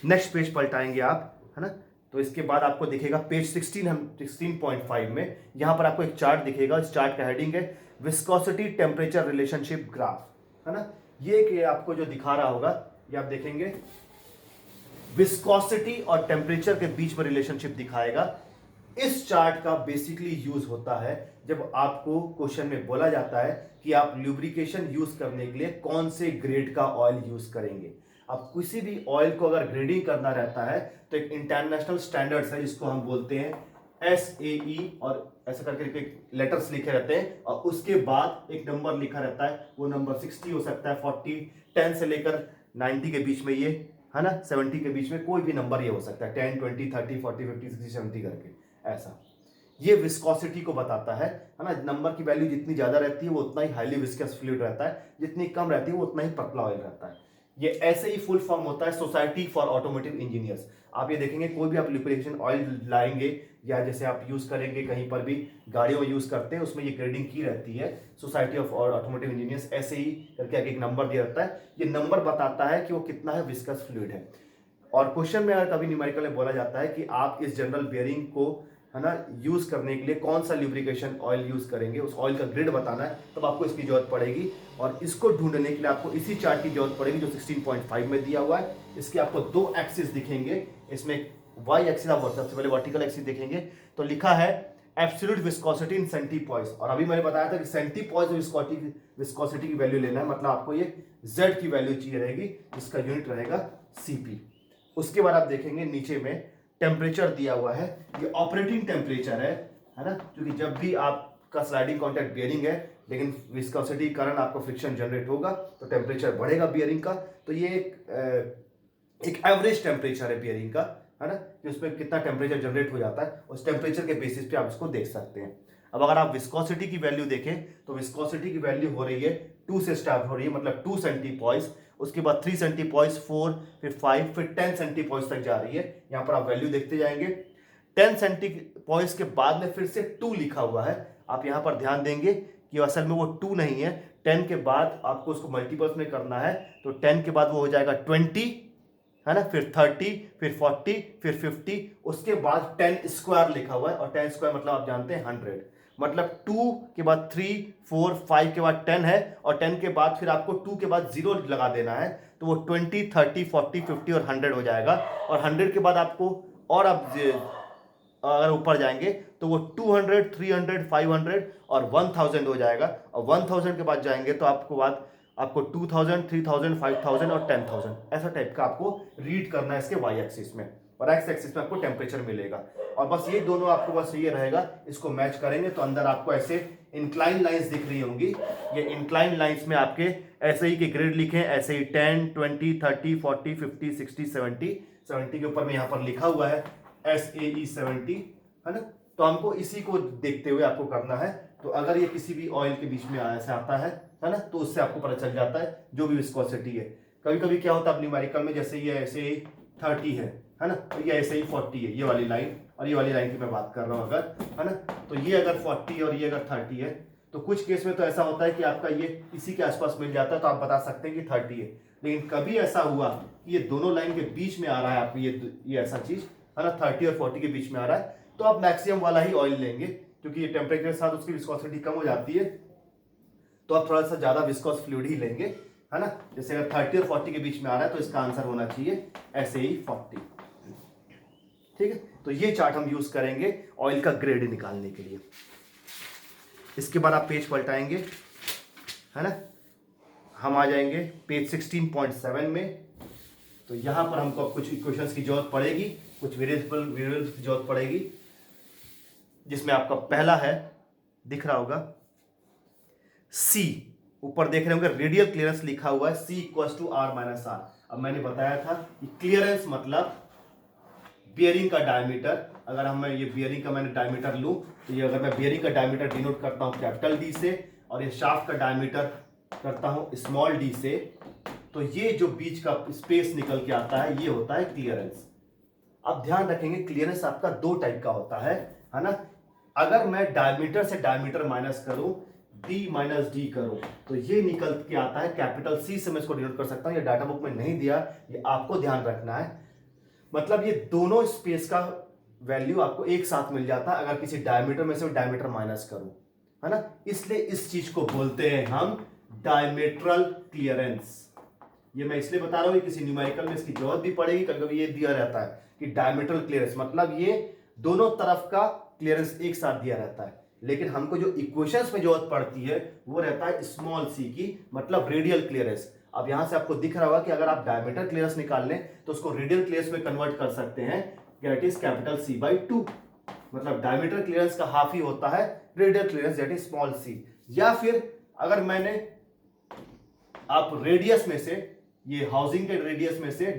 नेक्स्ट पेज पलटाएंगे आप, है ना। तो इसके बाद आपको दिखेगा पेज 16.5 में, यहां पर आपको एक चार्ट दिखेगा। इस चार्ट का हेडिंग है विस्कोसिटी टेम्परेचर रिलेशनशिप ग्राफ, है ना। ये आपको जो दिखा रहा होगा ये आप देखेंगे विस्कोसिटी और टेम्परेचर के बीच में रिलेशनशिप दिखाएगा। इस चार्ट का बेसिकली यूज होता है जब आपको क्वेश्चन में बोला जाता है कि आप ल्यूब्रिकेशन यूज करने के लिए कौन से ग्रेड का ऑयल यूज करेंगे। आप किसी भी ऑयल को अगर ग्रेडिंग करना रहता है तो एक इंटरनेशनल स्टैंडर्ड्स है जिसको हम बोलते हैं SAE, और ऐसा करके लेटर्स लिखे रहते हैं और उसके बाद एक नंबर लिखा रहता है, वो नंबर 60 हो सकता है, 40, 10 से लेकर 90 के बीच में ये, है ना, 70 के बीच में कोई भी नंबर ये हो सकता है, 10, 20, 30, 40, 50, 60, 70 करके ऐसा। ये विस्कोसिटी को बताता है ना। नंबर की वैल्यू जितनी ज्यादा रहती है वो उतना ही हाईली विस्कस फ्लूइड रहता है, जितनी कम रहती है वो उतना ही पतला ऑयल रहता है। ये ऐसे ही फुल फॉर्म होता है सोसाइटी फॉर ऑटोमोटिव इंजीनियर्स। आप ये देखेंगे कोई भी आप लुब्रिकेशन ऑयल लाएंगे या जैसे आप यूज करेंगे कहीं पर भी गाड़ियों में यूज करते हैं उसमें ये ग्रेडिंग की रहती है सोसाइटी ऑफ ऑटोमोटिव इंजीनियर्स, ऐसे ही करके आगे एक नंबर दिया रहता है। ये नंबर बताता है कि वो कितना है विस्कस फ्लूइड है। और क्वेश्चन में अगर कभी न्यूमेरिकल में बोला जाता है कि आप इस जनरल बेयरिंग को, है ना, यूज करने के लिए कौन सा ल्यूब्रिकेशन ऑयल यूज करेंगे, उस ऑयल का ग्रेड बताना है, तब आपको इसकी जरूरत पड़ेगी। और इसको ढूंढने के लिए आपको इसी चार्ट की जरूरत पड़ेगी जो 16.5 में दिया हुआ है। इसके आपको दो एक्सिस दिखेंगे, इसमें वाई एक्सिस आप सबसे पहले वर्टिकल एक्सिस देखेंगे तो लिखा है एब्सोल्यूट विस्कोसिटी इन सेंटीपॉइस, और अभी मैंने बताया था कि सेंटीपॉइस विस्कोसिटी की वैल्यू लेना है, मतलब आपको ये जेड की वैल्यू चाहिए रहेगी जिसका यूनिट रहेगा सीपी। उसके बाद आप देखेंगे नीचे में टेम्परेचर दिया हुआ है, ये ऑपरेटिंग टेम्परेचर है ना, क्योंकि जब भी आप का स्लाइडिंग कॉन्टैक्ट बियरिंग है, लेकिन विस्कोसिटी के कारण आपको फ्रिक्शन जनरेट होगा तो टेम्परेचर बढ़ेगा बियरिंग का। तो ये एक एवरेज टेम्परेचर है बियरिंग का, है ना, कि उसमें कितना टेम्परेचर जनरेट हो जाता है, उस टेम्परेचर के बेसिस पे आप इसको देख सकते हैं। अब अगर आप विस्कोसिटी की वैल्यू देखें तो विस्कोसिटी की वैल्यू हो रही है 2 से स्टार्ट हो रही है, मतलब 2 सेंटीपॉइस, उसके बाद 3 सेंटीपॉइस, 4, फिर 5, फिर 10 सेंटीपॉइस तक जा रही है। यहाँ पर आप वैल्यू देखते जाएंगे। 10 सेंटीपॉइस के बाद में फिर से 2 लिखा हुआ है। आप यहाँ पर ध्यान देंगे कि असल में वो 2 नहीं है, 10 के बाद आपको उसको मल्टीपल्स में करना है, तो 10 के बाद वो हो जाएगा 20, है ना, फिर 30, फिर 40, फिर 50, उसके बाद 10 स्क्वायर लिखा हुआ है, और 10 स्क्वायर मतलब आप जानते हैं 100, मतलब 2 के बाद 3, 4, 5 के बाद 10 है, और 10 के बाद फिर आपको 2 के बाद 0 लगा देना है, तो वो 20, 30, 40, 50 और 100 हो जाएगा। और 100 के बाद आपको, और आप अगर ऊपर जाएंगे तो वो 200, 300, 500 और 1000 हो जाएगा, और 1000 के बाद जाएंगे तो आपको 2000, 3000, 5000 और 10000 ऐसा टाइप का आपको रीड करना है इसके वाई एक्सिस में, और एक्स एक्सिस में आपको टेम्परेचर मिलेगा। और बस ये दोनों आपको बस ये रहेगा, इसको मैच करेंगे तो अंदर आपको ऐसे इंक्लाइन लाइंस दिख रही होंगी। ये इंक्लाइन लाइंस में आपके ऐसे ही के ग्रेड लिखे हैं, ऐसे ही 10, 20, 30, 40, 50, 60, 70 के ऊपर में यहाँ पर लिखा हुआ है SAE 70, है ना। तो हमको इसी को देखते हुए आपको करना है। तो अगर ये किसी भी ऑयल के बीच में ऐसे आता है ना, तो उससे आपको पता चल जाता है जो भी विस्कोसिटी है। कभी कभी क्या होता है न्यूमेरिकल में, जैसे ये ऐसे 30 है ना, तो ये ऐसे ही 40 है, ये वाली लाइन, और ये वाली लाइन की मैं बात कर रहा हूँ अगर, है ना, तो ये अगर 40 और ये अगर 30 है, तो कुछ केस में तो ऐसा होता है कि आपका ये इसी के आसपास मिल जाता है, तो आप बता सकते हैं कि 30 है। लेकिन कभी ऐसा हुआ कि ये दोनों लाइन के बीच में आ रहा है आपको ये ऐसा चीज, है ना, 30 और 40 के बीच में आ रहा है, तो आप मैक्सिमम वाला ही ऑयल लेंगे, क्योंकि ये टेम्परेचर के साथ उसकी विस्कोसिटी कम हो जाती है, तो आप थोड़ा सा ज्यादा विस्कोस फ्लूइड ही लेंगे, है ना। जैसे अगर 30 और 40 के बीच में आ रहा है तो इसका आंसर होना चाहिए SAE 40। ठीक है, तो ये चार्ट हम यूज करेंगे ऑयल का ग्रेड निकालने के लिए। इसके बाद आप पेज पलटाएंगे, है ना, हम आ जाएंगे पेज 16.7 में। तो यहां पर हमको कुछ इक्वेशंस की जरूरत पड़ेगी, कुछ वेरिएबल्स की जरूरत पड़ेगी, जिसमें आपका पहला है, दिख रहा होगा C, ऊपर देख रहे होंगे रेडियल क्लियरेंस लिखा हुआ है, C = R-R। अब मैंने बताया था कि क्लियरेंस मतलब बियरिंग का डायमीटर। अगर हम ये बियरिंग का मैंने डायमीटर लूं, तो ये अगर मैं बियरिंग का डायमीटर डिनोट करता हूं कैपिटल D से, और ये शाफ्ट का डायमीटर करता हूं स्मॉल d से, तो ये जो बीच का स्पेस निकल के आता है ये होता है क्लियरेंस। अब ध्यान रखेंगे क्लियरेंस आपका 2 टाइप का होता है ना। अगर मैं डायमीटर से डायमीटर माइनस करूं, d - d करूं, तो ये निकल के आता है कैपिटल C से, मैं इसको डिनोट कर सकता हूं। ये डाटा बुक में नहीं दिया, ये आपको ध्यान रखना है। मतलब ये दोनों स्पेस का वैल्यू आपको एक साथ मिल जाता है अगर किसी डायमीटर में से डायमीटर माइनस करूं, है ना। इसलिए इस चीज को बोलते हैं हम डायमेट्रल क्लियरेंस। ये मैं इसलिए बता रहा हूं, किसी न्यूमेरिकल में इसकी जरूरत भी पड़ेगी, कभी-कभी ये दिया रहता है कि डायमेट्रल क्लियरेंस मतलब ये दोनों तरफ का क्लियरेंस एक साथ दिया रहता है। लेकिन हमको जो इक्वेशंस में जरूरत पड़ती है वो रहता है स्मॉल c की, मतलब रेडियल क्लियरेंस। अब यहां से आपको दिख रहा होगा कि अगर आप डायमीटर क्लियरेंस निकाल लें तो उसको रेडियल क्लियरेंस में कन्वर्ट कर सकते हैं, दैट इज कैपिटल C/2। मतलब डायमीटर क्लियरेंस का हाफ ही होता है radial clearance, that is small c। या फिर अगर मैंने आप रेडियस में से, ये हाउसिंग के रेडियस में से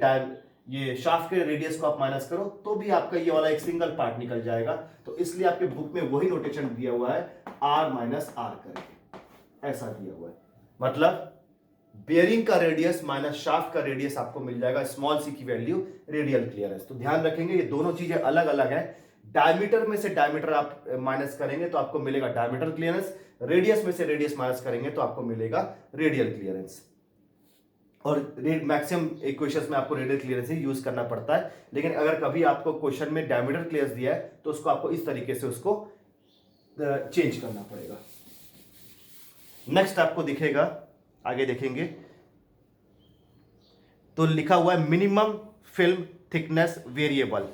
ये शाफ्ट के रेडियस को आप माइनस करो, तो भी आपका ये वाला एक सिंगल पार्ट निकल जाएगा। तो इसलिए आपके बुक में वही नोटेशन दिया हुआ है, R - R करके ऐसा दिया हुआ है। मतलब बेयरिंग का रेडियस माइनस शाफ्ट का रेडियस आपको मिल जाएगा स्मॉल c की वैल्यू रेडियल क्लियरेंस। तो ध्यान रखेंगे ये दोनों चीजें अलग अलग है। डायमीटर में से डायमीटर आप माइनस करेंगे तो आपको मिलेगा डायमीटर क्लियरेंस, रेडियस में से रेडियस माइनस करेंगे तो आपको मिलेगा रेडियल क्लियरेंस। और मैक्सिमम इक्वेशंस में आपको रेडियल क्लियरेंस ही यूज करना पड़ता है। लेकिन अगर कभी आपको क्वेश्चन में डायमीटर क्लियरेंस दिया है तो उसको आपको इस तरीके से उसको चेंज करना पड़ेगा। नेक्स्ट आपको दिखेगा, आगे देखेंगे तो लिखा हुआ है मिनिमम फिल्म थिकनेस वेरिएबल,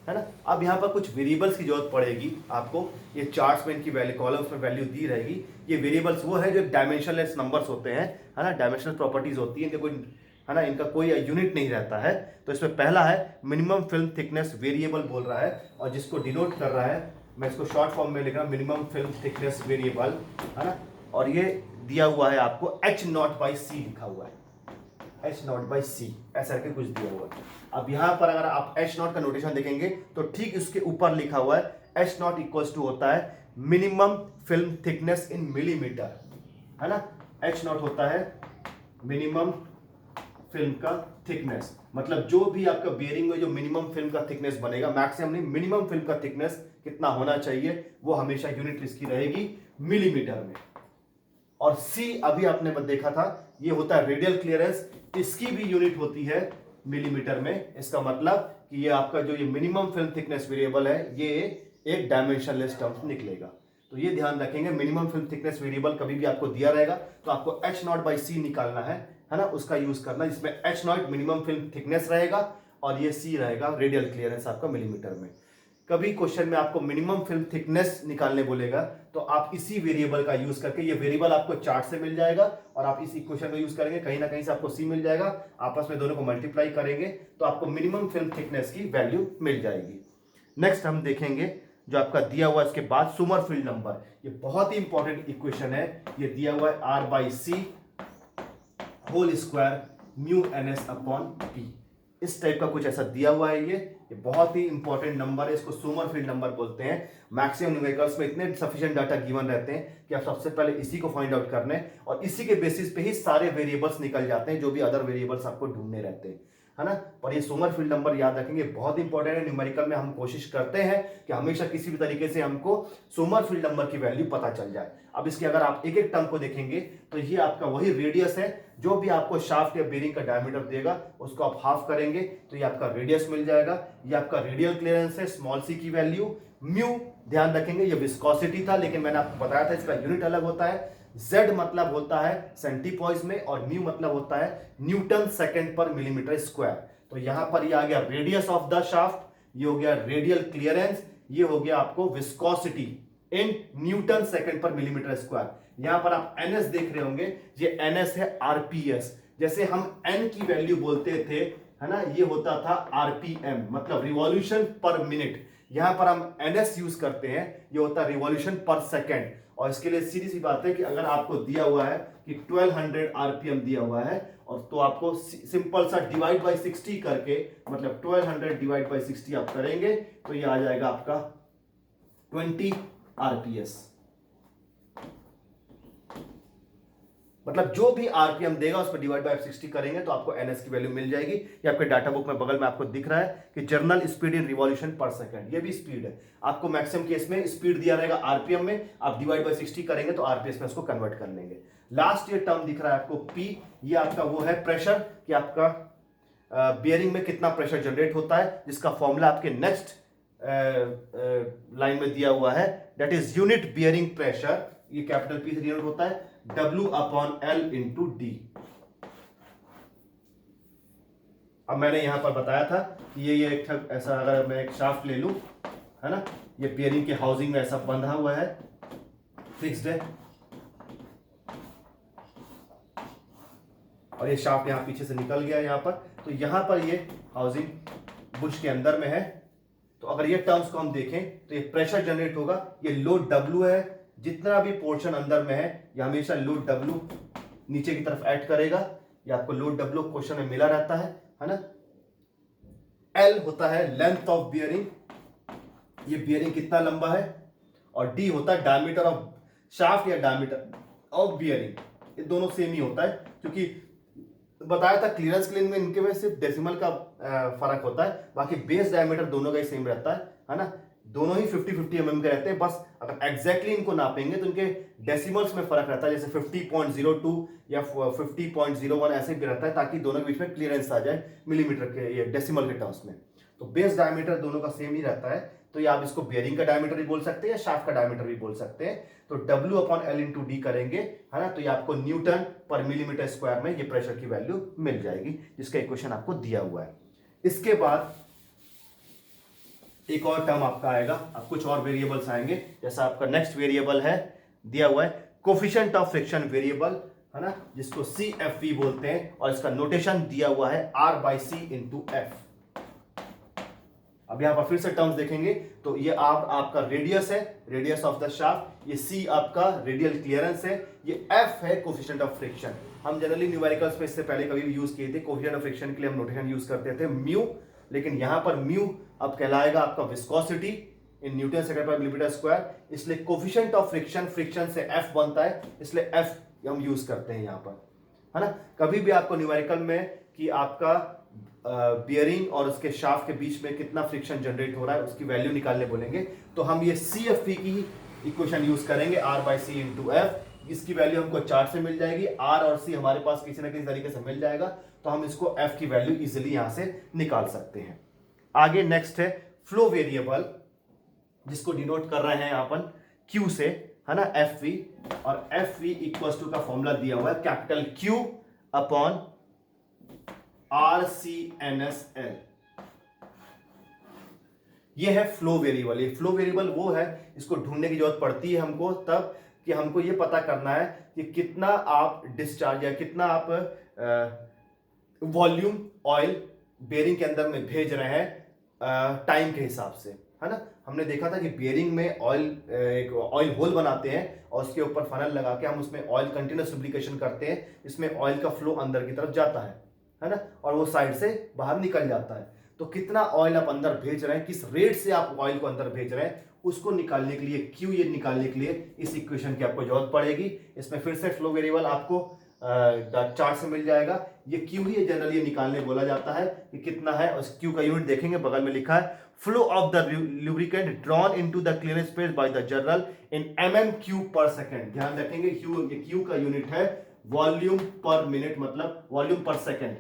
है ना। अब यहां पर कुछ वेरिएबल्स की जरूरत पड़ेगी आपको। ये चार्ट्स में इनकी वैल्यू, कॉलम्स में वैल्यू दी रहेगी। ये वेरिएबल्स वो है जो डायमेंशनलेस नंबर्स होते हैं, है ना, डायमेंशनल प्रॉपर्टीज होती है, इनका कोई, है ना, इनका कोई यूनिट नहीं रहता है। तो इसमें पहला है मिनिमम फिल्म थिकनेस वेरिएबल बोल रहा है, और जिसको डिनोट कर रहा है मैं इसको शॉर्ट फॉर्म में लिख रहा हूँ, मिनिमम फिल्म थिकनेस वेरिएबल, है ना। और ये दिया हुआ है आपको H0/c लिखा हुआ है, H0/c ऐसा करके कुछ दिया हुआ है। अब यहाँ पर अगर आप H0 का नोटेशन देखेंगे तो ठीक इसके ऊपर लिखा हुआ है H0 इक्वल्स टू होता है मिनिमम फिल्म थिकनेस इन मिलीमीटर, है ना। H0 होता है मिनिमम फिल्म का थिकनेस, मतलब जो भी आपका बियरिंग में जो मिनिमम फिल्म का थिकनेस बनेगा, मैक्सिमम नहीं, मिनिमम फिल्म का थिकनेस कितना होना चाहिए, वो हमेशा यूनिट इसकी रहेगी मिलीमीटर में। और C अभी आपने देखा था, ये होता है रेडियल क्लियरेंस, इसकी भी यूनिट होती है मिलीमीटर में। इसका मतलब कि ये आपका जो ये मिनिमम फिल्म थिकनेस वेरिएबल है, ये एक डायमेंशनलेस टर्म निकलेगा। तो ये ध्यान रखेंगे, मिनिमम फिल्म थिकनेस वेरिएबल कभी भी आपको दिया रहेगा तो आपको H0/c निकालना है ना, उसका यूज करना, जिसमें H0 मिनिमम फिल्म थिकनेस रहेगा और ये C रहेगा रेडियल क्लियरेंस आपका मिलीमीटर में। कभी क्वेश्चन में आपको मिनिमम फिल्म थिकनेस निकालने बोलेगा तो आप इसी वेरिएबल का यूज करके, ये वेरिएबल आपको चार्ट से मिल जाएगा और आप इस इक्वेशन का यूज करेंगे, कहीं ना कहीं से आपको C मिल जाएगा, आपस में दोनों को मल्टीप्लाई करेंगे तो आपको मिनिमम फिल्म थिकनेस की वैल्यू मिल जाएगी। नेक्स्ट हम देखेंगे जो आपका दिया हुआ इसके बाद सोमरफील्ड नंबर, ये बहुत ही इंपॉर्टेंट इक्वेशन है। ये दिया हुआ है R/c whole square mu NS upon P, इस टाइप का कुछ ऐसा दिया हुआ है। ये बहुत ही इंपॉर्टेंट नंबर है, इसको सोमरफील्ड नंबर बोलते हैं। मैक्सिमम न्यूमेरिकल्स में इतने सफिशिएंट डाटा गिवन रहते हैं कि आप सबसे पहले इसी को फाइंड आउट करने और इसी के बेसिस पे ही सारे वेरिएबल्स निकल जाते हैं, जो भी अदर वेरिएबल्स आपको ढूंढने रहते हैं, है ना। पर ये सोमरफील्ड नंबर याद रखेंगे, बहुत इंपॉर्टेंट है। न्यूमेरिकल में हम कोशिश करते हैं कि हमेशा किसी भी तरीके से हमको सोमरफील्ड नंबर की वैल्यू पता चल जाए। अब इसके अगर आप एक एक टर्म को देखेंगे तो ये आपका वही रेडियस है, जो भी आपको शाफ्ट या बेरिंग का डायमीटर देगा उसको आप हाफ करेंगे तो ये आपका रेडियस मिल जाएगा। ये आपका रेडियल क्लियरेंस है, स्मॉल c की वैल्यू। म्यू ध्यान रखेंगे, ये विस्कोसिटी था, लेकिन मैंने आपको बताया था इसका यूनिट अलग होता है। Z मतलब होता है सेंटीपॉइज में और म्यू मतलब होता है न्यूटन सेकेंड पर मिलीमीटर स्क्वायर। तो यहां पर ये आ गया रेडियस ऑफ द शाफ्ट, ये हो गया रेडियल क्लियरेंस, ये हो गया आपको विस्कोसिटी इन न्यूटन सेकेंड पर मिलीमीटर स्क्वायर। यहां पर आप NS देख रहे होंगे, ये NS है RPS। जैसे हम N की वैल्यू बोलते थे, है ना, ये होता था RPM मतलब रिवॉल्यूशन पर मिनट। यहां पर हम NS यूज करते हैं, ये होता है रिवॉल्यूशन पर सेकेंड। और इसके लिए सीधी सी बात है कि अगर आपको दिया हुआ है कि 1200 RPM दिया हुआ है और तो आपको सिंपल सा डिवाइड बाय 60 करके, मतलब 1200 डिवाइड बाय 60 आप करेंगे तो ये आ जाएगा आपका 20 RPS। मतलब जो भी आरपीएम देगा उस पर डिवाइड बाय 60 करेंगे तो आपको NS की वैल्यू मिल जाएगी। ये आपके डाटा बुक में बगल में आपको दिख रहा है कि जर्नल स्पीड इन रिवॉल्यूशन पर सेकंड, ये भी स्पीड है। आपको मैक्सिमम केस में स्पीड दिया रहेगा आरपीएम में, आप डिवाइड बाय 60 करेंगे तो आरपीएस में उसको कन्वर्ट कर लेंगे। लास्ट ये टर्म दिख रहा है आपको P, ये आपका वो है प्रेशर, कि आपका बियरिंग में कितना प्रेशर जनरेट होता है, जिसका फॉर्मूला आपके नेक्स्ट लाइन में दिया हुआ है, that is unit bearing pressure. ये कैपिटल P से डिनोट होता है W/L × D। अब मैंने यहां पर बताया था कि ये एक ऐसा, अगर मैं एक शाफ्ट ले लूं, है ना, ये बियरिंग के हाउसिंग में ऐसा बंधा हुआ है, फिक्स्ड है, और ये शाफ्ट यहां पीछे से निकल गया यहां पर, तो यहां पर ये हाउसिंग बुश के अंदर में है। तो अगर ये टर्म्स को हम देखें तो ये प्रेशर जनरेट होगा, ये लोड W है, जितना भी पोर्शन अंदर में है ये हमेशा लोड W नीचे की तरफ ऐड करेगा। ये आपको लोड W क्वेश्चन में मिला रहता है ना। L होता है लेंथ ऑफ बियरिंग, ये बियरिंग कितना लंबा है, और D होता है डायमीटर ऑफ शाफ्ट या डायमीटर ऑफ बियरिंग। ये दोनों सेम ही होता है, क्योंकि बताया था क्लियरेंस क्लीन में इनके में सिर्फ डेसिमल का फर्क होता है, बाकी बेस डायमीटर दोनों का ही सेम रहता है ना। दोनों ही 50-50 mm के रहते हैं, बस अगर एग्जैक्टली इनको नापेंगे तो इनके डेसिमल्स में फर्क रहता है, जैसे 50.02 या 50.01 ऐसे भी रहता है, ताकि दोनों के बीच में क्लियरेंस आ जाए मिलीमीटर के, ये डेसिमल के टर्म्स में। तो बेस डायमीटर दोनों का सेम ही रहता है, तो ये आप इसको बियरिंग का डायमीटर भी बोल सकते हैं या शाफ्ट का डायमीटर भी बोल सकते हैं। तो W/L × D करेंगे, है ना, तो ये आपको न्यूटन पर मिलीमीटर स्क्वायर में ये प्रेशर की वैल्यू मिल जाएगी, जिसका इक्वेशन आपको दिया हुआ है। इसके बाद एक और टर्म आपका आएगा, अब कुछ और वेरिएबल्स आएंगे, जैसा आपका नेक्स्ट वेरिएबल है दिया हुआ है कोफिशिएंट ऑफ फ्रिक्शन वेरिएबल, है ना, जिसको CFV बोलते हैं, और इसका नोटेशन दिया हुआ है R/C × F। अब यहाँ पर फिर से टर्म्स देखेंगे तो ये आपका रेडियस है, रेडियस ऑफ द शाफ्ट, ये सी आपका रेडियल क्लियरेंस है, ये एफ है कोफिशिएंट ऑफ फ्रिक्शन। हम जनरली न्यूमेरिकल्स में इससे पहले कभी भी यूज किए थे, कोफिशिएंट ऑफ फ्रिक्शन के लिए हम नोटेशन यूज करते थे म्यू, लेकिन यहाँ पर म्यू अब कहलाएगा आपका विस्कोसिटी इन न्यूटन सेकंड पर मिलीमीटर स्क्वायर, इसलिए कोफिशिएंट ऑफ फ्रिक्शन, फ्रिक्शन से एफ बनता है, इसलिए एफ हम यूज करते हैं यहाँ पर, है ना। कभी भी आपको न्यूमेरिकल में कि आपका बियरिंग और उसके शाफ्ट के बीच में कितना फ्रिक्शन जनरेट हो रहा है उसकी वैल्यू निकालने बोलेंगे तो हम ये CFP की इक्वेशन यूज करेंगे, R/C इंटू एफ। इसकी वैल्यू हमको चार्ट से मिल जाएगी, R और C हमारे पास किसी ना किसी तरीके से मिल जाएगा, तो हम इसको F की वैल्यू इजिली यहां से निकाल सकते हैं। आगे नेक्स्ट है फ्लो वेरिएबल, जिसको डिनोट कर रहे हैं अपन Q से, है ना, FV, और FV इक्वल टू का फॉर्मूला दिया हुआ है कैपिटल Q अपॉन RCNSL। ये है फ्लो वेरिएबल। ये फ्लो वेरिएबल वो है, इसको ढूंढने की जरूरत पड़ती है हमको तब कि हमको ये पता करना है कि कितना आप डिस्चार्ज या कितना आप वॉल्यूम ऑयल बेयरिंग के अंदर में भेज रहे हैं टाइम के हिसाब से, है ना। हमने देखा था कि बेयरिंग में ऑयल, एक ऑयल होल बनाते हैं और उसके ऊपर फनल लगा के हम उसमें ऑयल कंटिन्यूस लुब्रिकेशन करते हैं, इसमें ऑयल का फ्लो अंदर की तरफ जाता है ना, और वो साइड से बाहर निकल जाता है। तो कितना ऑयल आप अंदर भेज रहे हैं, किस रेट से आप ऑयल को अंदर भेज रहे हैं, उसको निकालने के लिए क्यू, ये निकालने के लिए इस इक्वेशन की आपको जरूरत पड़ेगी। इसमें फिर से फ्लो वेरिएबल आपको चार्ट से मिल जाएगा। ये क्यू ही जनरली निकालने बोला जाता है कि कितना है, और क्यू का यूनिट देखेंगे बगल में लिखा है flow of the lubricant drawn into the clearance space by the journal in mm³ पर सेकंड। ध्यान रखेंगे क्यू का यूनिट है वॉल्यूम पर मिनट, मतलब वॉल्यूम पर सेकंड,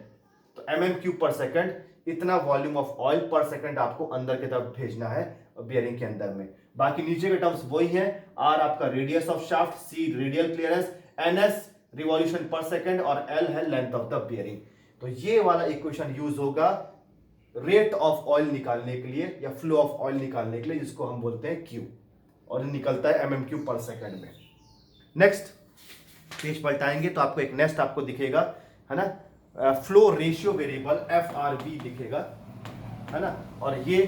तो mm³ पर सेकंड, इतना वॉल्यूम ऑफ ऑयल पर सेकंड आपको अंदर की तरफ भेजना है बियरिंग के अंदर में। बाकी नीचे के टर्म्स वही हैं, R आपका radius of shaft, C radial clearance, NS revolution पर सेकंड और L है लेंथ ऑफ द बियरिंग। तो ये वाला इक्वेशन यूज होगा रेट ऑफ ऑयल निकालने के लिए या फ्लो ऑफ ऑयल निकालने के लिए, जिसको हम बोलते हैं Q, और निकलता है mm³ पर सेकंड में। नेक्स्ट पेज पलटाएंगे तो आपको एक नेक्स्ट आपको दिखेगा, है ना, फ्लो रेशियो वेरिएबल FRV दिखेगा, है ना, और ये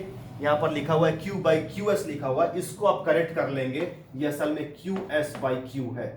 यहां पर लिखा हुआ है Q/QS लिखा हुआ है, इसको आप करेक्ट कर लेंगे, ये असल में QS/Q है।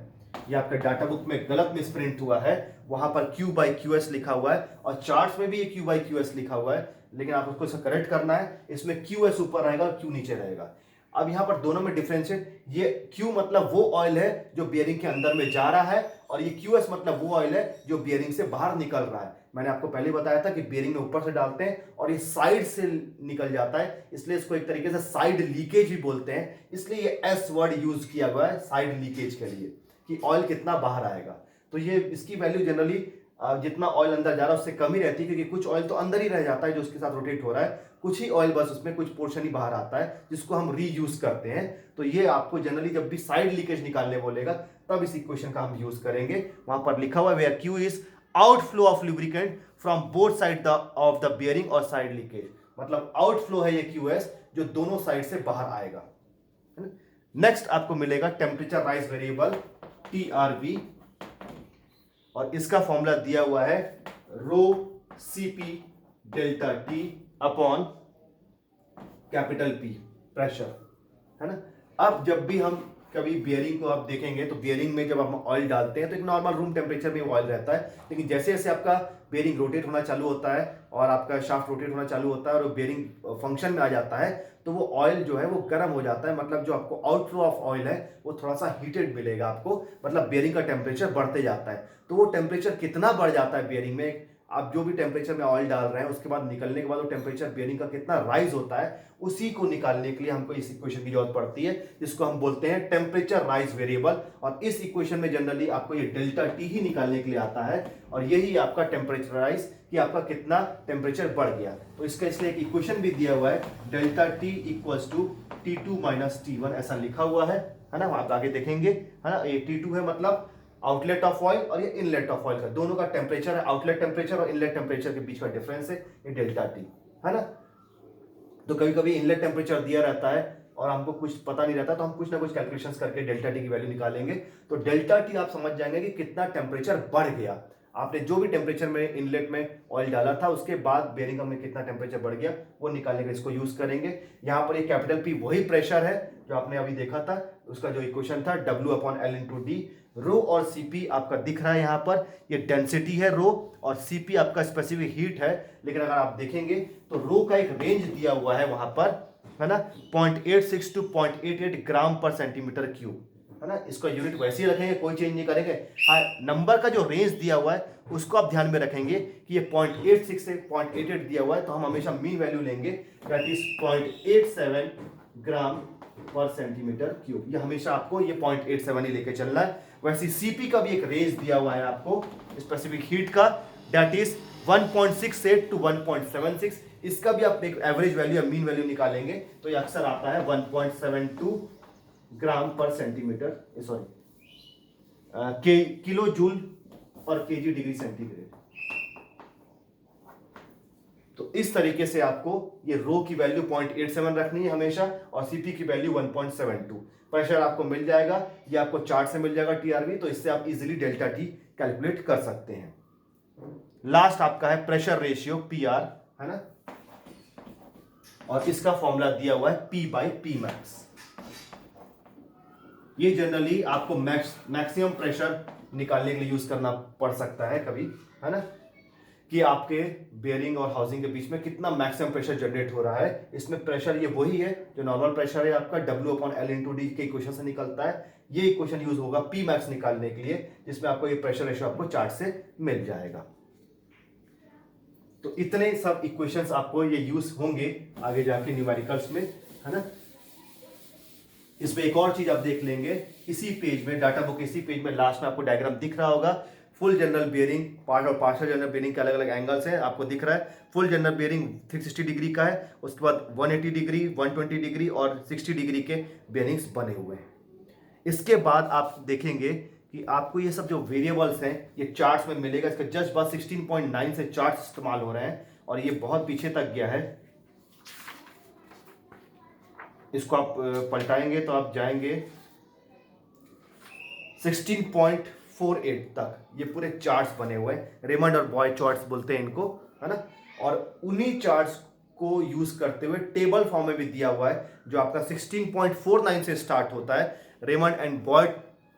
ये आपके डाटा बुक में गलत मिसप्रिंट हुआ है, वहां पर Q/QS लिखा हुआ है और चार्ट्स में भी ये Q/QS लिखा हुआ है, लेकिन आप उसको करेक्ट करना है। इसमें QS ऊपर रहेगा और Q नीचे रहेगा। अब यहां पर दोनों में डिफरेंशिएट, ये Q मतलब वो ऑयल है जो बियरिंग के अंदर में जा रहा है, और ये QS मतलब वो ऑयल है जो बियरिंग से बाहर निकल रहा है। मैंने आपको पहले बताया था कि बियरिंग में ऊपर से डालते हैं और ये साइड से निकल जाता है, इसलिए इसको एक तरीके से साइड लीकेज भी बोलते हैं, इसलिए ये S वर्ड यूज किया हुआ है साइड लीकेज के लिए कि ऑयल कितना बाहर आएगा। तो ये इसकी वैल्यू जनरली जितना ऑयल अंदर जा रहा है उससे कम ही रहती है, क्योंकि कुछ ऑयल तो अंदर ही रह जाता है जो उसके साथ रोटेट हो रहा है, कुछ ही ऑयल बस उसमें कुछ पोर्शन ही बाहर आता है जिसको हम रीयूज करते हैं। तो ये आपको जनरली जब भी साइड लीकेज निकालने बोलेगा तब इस इक्वेशन का हम यूज करेंगे। वहां पर लिखा हुआ है where Q is outflow of lubricant from both side of the bearing और साइड लीकेज, मतलब आउटफ्लो है ये QS जो दोनों साइड से बाहर आएगा। नेक्स्ट आपको मिलेगा टेम्परेचर राइज वेरिएबल TRV, और इसका फॉर्मूला दिया हुआ है ρCp delta T upon capital P pressure, है ना। अब जब भी हम कभी बियरिंग को आप देखेंगे तो बियरिंग में जब हम ऑयल डालते हैं तो एक नॉर्मल रूम टेम्परेचर में ऑयल रहता है, लेकिन जैसे जैसे आपका बियरिंग रोटेट होना चालू होता है और आपका शाफ्ट रोटेट होना चालू होता है और बियरिंग फंक्शन में आ जाता है तो वो ऑयल जो है वो गर्म हो जाता है, मतलब जो आपको आउटफ्लो ऑफ ऑयल है वो थोड़ा सा हीटेड मिलेगा आपको, मतलब बियरिंग का टेम्परेचर बढ़ते जाता है। तो वो टेम्परेचर कितना बढ़ जाता है बियरिंग में, आप जो भी टेम्परेचर में ऑयल डाल रहे हैं उसके बाद निकलने के बाद वो टेम्परेचर बियरिंग का कितना राइज होता है, उसी को निकालने के लिए हमको इस इक्वेशन की जरूरत पड़ती है, जिसको हम बोलते हैं टेम्परेचर राइज वेरिएबल। और इस इक्वेशन में जनरली आपको ये डेल्टा T ही निकालने के लिए आता है, और यही आपका टेम्परेचर राइज कि आपका कितना टेम्परेचर बढ़ गया। तो इसका इसलिए एक इक्वेशन भी दिया हुआ है, delta T equals to T2 minus T1, ऐसा लिखा हुआ है ना, आप आगे देखेंगे, है ना। ये T2 है मतलब आउटलेट ऑफ ऑयल, और ये इनलेट ऑफ ऑयल का दोनों का टेम्परेचर है, आउटलेट टेम्परेचर और इनलेट टेम्परेचर के बीच का डिफरेंस है ये डेल्टा T, है ना। तो कभी कभी इनलेट टेम्परेचर दिया रहता है और हमको कुछ पता नहीं रहता, तो हम कुछ ना कुछ कैलकुलेशंस करके डेल्टा T की वैल्यू निकालेंगे, तो डेल्टा T आप समझ जाएंगे कि कितना टेम्परेचर बढ़ गया। आपने जो भी टेम्परेचर में इनलेट में ऑयल डाला था उसके बाद बेयरिंग में कितना टेम्परेचर बढ़ गया वो निकालने के इसको यूज करेंगे। यहाँ पर ये कैपिटल पी वही प्रेशर है जो आपने अभी देखा था, उसका जो इक्वेशन था W/L/D। रो और सीपी आपका दिख रहा है यहाँ पर, ये डेंसिटी है रो, और सीपी आपका स्पेसिफिक हीट है। लेकिन अगर आप देखेंगे तो रो का एक रेंज दिया हुआ है वहां पर, है ना, 0.86 टू 0.88 ग्राम पर सेंटीमीटर क्यूब, है ना। इसका यूनिट वैसे ही रखेंगे, कोई चेंज नहीं करेंगे। हाँ, नंबर का जो रेंज दिया हुआ है उसको आप ध्यान में रखेंगे कि ये 0.86 से 0.88 दिया हुआ है, तो हम हमेशा मीन वैल्यू लेंगे, दैट इज 0.87 ग्राम पर सेंटीमीटर क्यूब। ये हमेशा आपको ये 0.87 ही लेके चलना है। वैसे सीपी का भी एक रेंज दिया हुआ है आपको स्पेसिफिक हीट का, दैट इज 1.68 टू 1.76। इसका भी आप एक एवरेज वैल्यू या मीन वैल्यू निकालेंगे तो ये अक्सर आता है 1.72 ग्राम पर सेंटीमीटर, सॉरी किलो जूल और केजी डिग्री सेंटीग्रेड। तो इस तरीके से आपको ये रो की वैल्यू 0.87 रखनी है हमेशा, और सीपी की वैल्यू 1.72। प्रेशर आपको मिल जाएगा, ये आपको चार्ट से मिल जाएगा टीआरवी, तो इससे आप इजीली डेल्टा टी कैलकुलेट कर सकते हैं। लास्ट आपका है प्रेशर रेशियो पीआर, है ना, और इसका फॉर्मूला दिया हुआ है P/P मैक्स। ये जनरली आपको मैक्सिमम प्रेशर निकालने के लिए यूज करना पड़ सकता है कभी, है ना, कि आपके बेयरिंग और हाउसिंग के बीच में कितना मैक्सिमम प्रेशर जनरेट हो रहा है। इसमें प्रेशर ये वही है जो नॉर्मल प्रेशर है आपका W/L/D के इक्वेशन से निकलता है। ये इक्वेशन यूज होगा P मैक्स निकालने के लिए, जिसमें आपको ये प्रेशर रेशियो आपको चार्ट से मिल जाएगा। तो इतने सब इक्वेशंस आपको ये यूज होंगे आगे जाके न्यूमेरिकल्स में, है ना। इसमें एक और चीज आप देख लेंगे, इसी पेज में डाटा बुक, इसी पेज में लास्ट में आपको डायग्राम दिख रहा होगा। फुल जनरल बेयरिंग पार्ट और पार्शियल जनरल बेयरिंग के अलग अलग एंगल्स हैं, आपको दिख रहा है। फुल जनरल बेयरिंग 360 डिग्री का है, उसके बाद 180 डिग्री, 120 डिग्री और 60 डिग्री के बेयरिंग्स बने हुए हैं। इसके बाद आप देखेंगे कि आपको ये सब जो वेरिएबल्स हैं ये चार्ट्स में मिलेगा। इसका जस्ट बाद 16.9 से चार्ट्स इस्तेमाल हो रहे हैं और ये बहुत पीछे तक गया है। इसको आप पलटाएंगे तो आप जाएंगे 16.48 तक। ये पूरे चार्ट्स बने हुए हैं, रेमंड और बॉय चार्ट्स बोलते हैं इनको, है ना। और उन्हीं चार्ट्स को यूज करते हुए टेबल फॉर्म में भी दिया हुआ है जो आपका 16.49 से स्टार्ट होता है। रेमंड एंड बॉय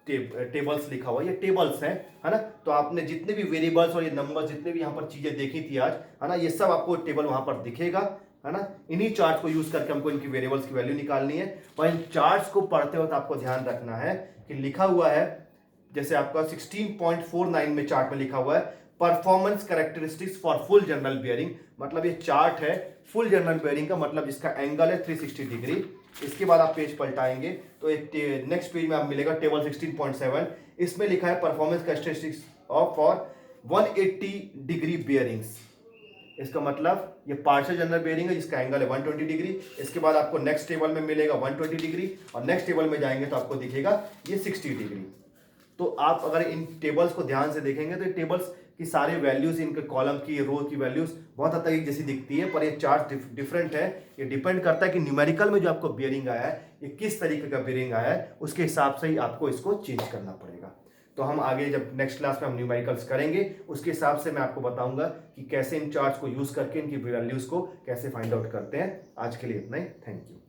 टेबल्स लिखा हुआ, ये टेबल्स हैं, है ना। तो आपने जितने भी वेरिएबल्स और ये नंबर जितने भी यहाँ पर चीजें देखी थी आज, है ना, ये सब आपको टेबल वहां पर दिखेगा, है ना। इन्हीं चार्ट्स को यूज करके हमको इनकी वेरिएबल्स की वैल्यू निकालनी है। और इन चार्ट्स को पढ़ते वक्त आपको ध्यान रखना है कि लिखा हुआ है, जैसे आपका 16.49 में चार्ट में लिखा हुआ है performance characteristics for full general bearing, मतलब ये चार्ट है फुल जनरल बेयरिंग का, मतलब इसका एंगल है 360 डिग्री। इसके बाद आप पेज पलटाएंगे तो एक नेक्स्ट पेज में आप मिलेगा टेबल 16.7, इसमें लिखा है performance characteristics of for 180 degree bearings. इसका मतलब ये पार्शियल जनरल बेयरिंग है जिसका एंगल है 120 डिग्री। इसके बाद आपको नेक्स्ट टेबल में मिलेगा 120 डिग्री और नेक्स्ट टेबल में जाएंगे तो आपको दिखेगा ये 60 डिग्री। तो आप अगर इन टेबल्स को ध्यान से देखेंगे तो ये टेबल्स की सारे वैल्यूज, इनके कॉलम की, रो की वैल्यूज बहुत हद तक एक जैसी दिखती है, पर ये चार्ट डिफरेंट है। ये डिपेंड करता है कि न्यूमेरिकल में जो आपको बेयरिंग आया है ये किस तरीके का बेयरिंग आया है, उसके हिसाब से ही आपको इसको चेंज करना पड़ेगा। तो हम आगे जब नेक्स्ट क्लास में हम न्यूमेरिकल्स करेंगे उसके हिसाब से मैं आपको बताऊंगा कि कैसे इन चार्ट्स को यूज करके इनकी वैल्यूज को कैसे फाइंड आउट करते हैं। आज के लिए इतना ही, थैंक यू।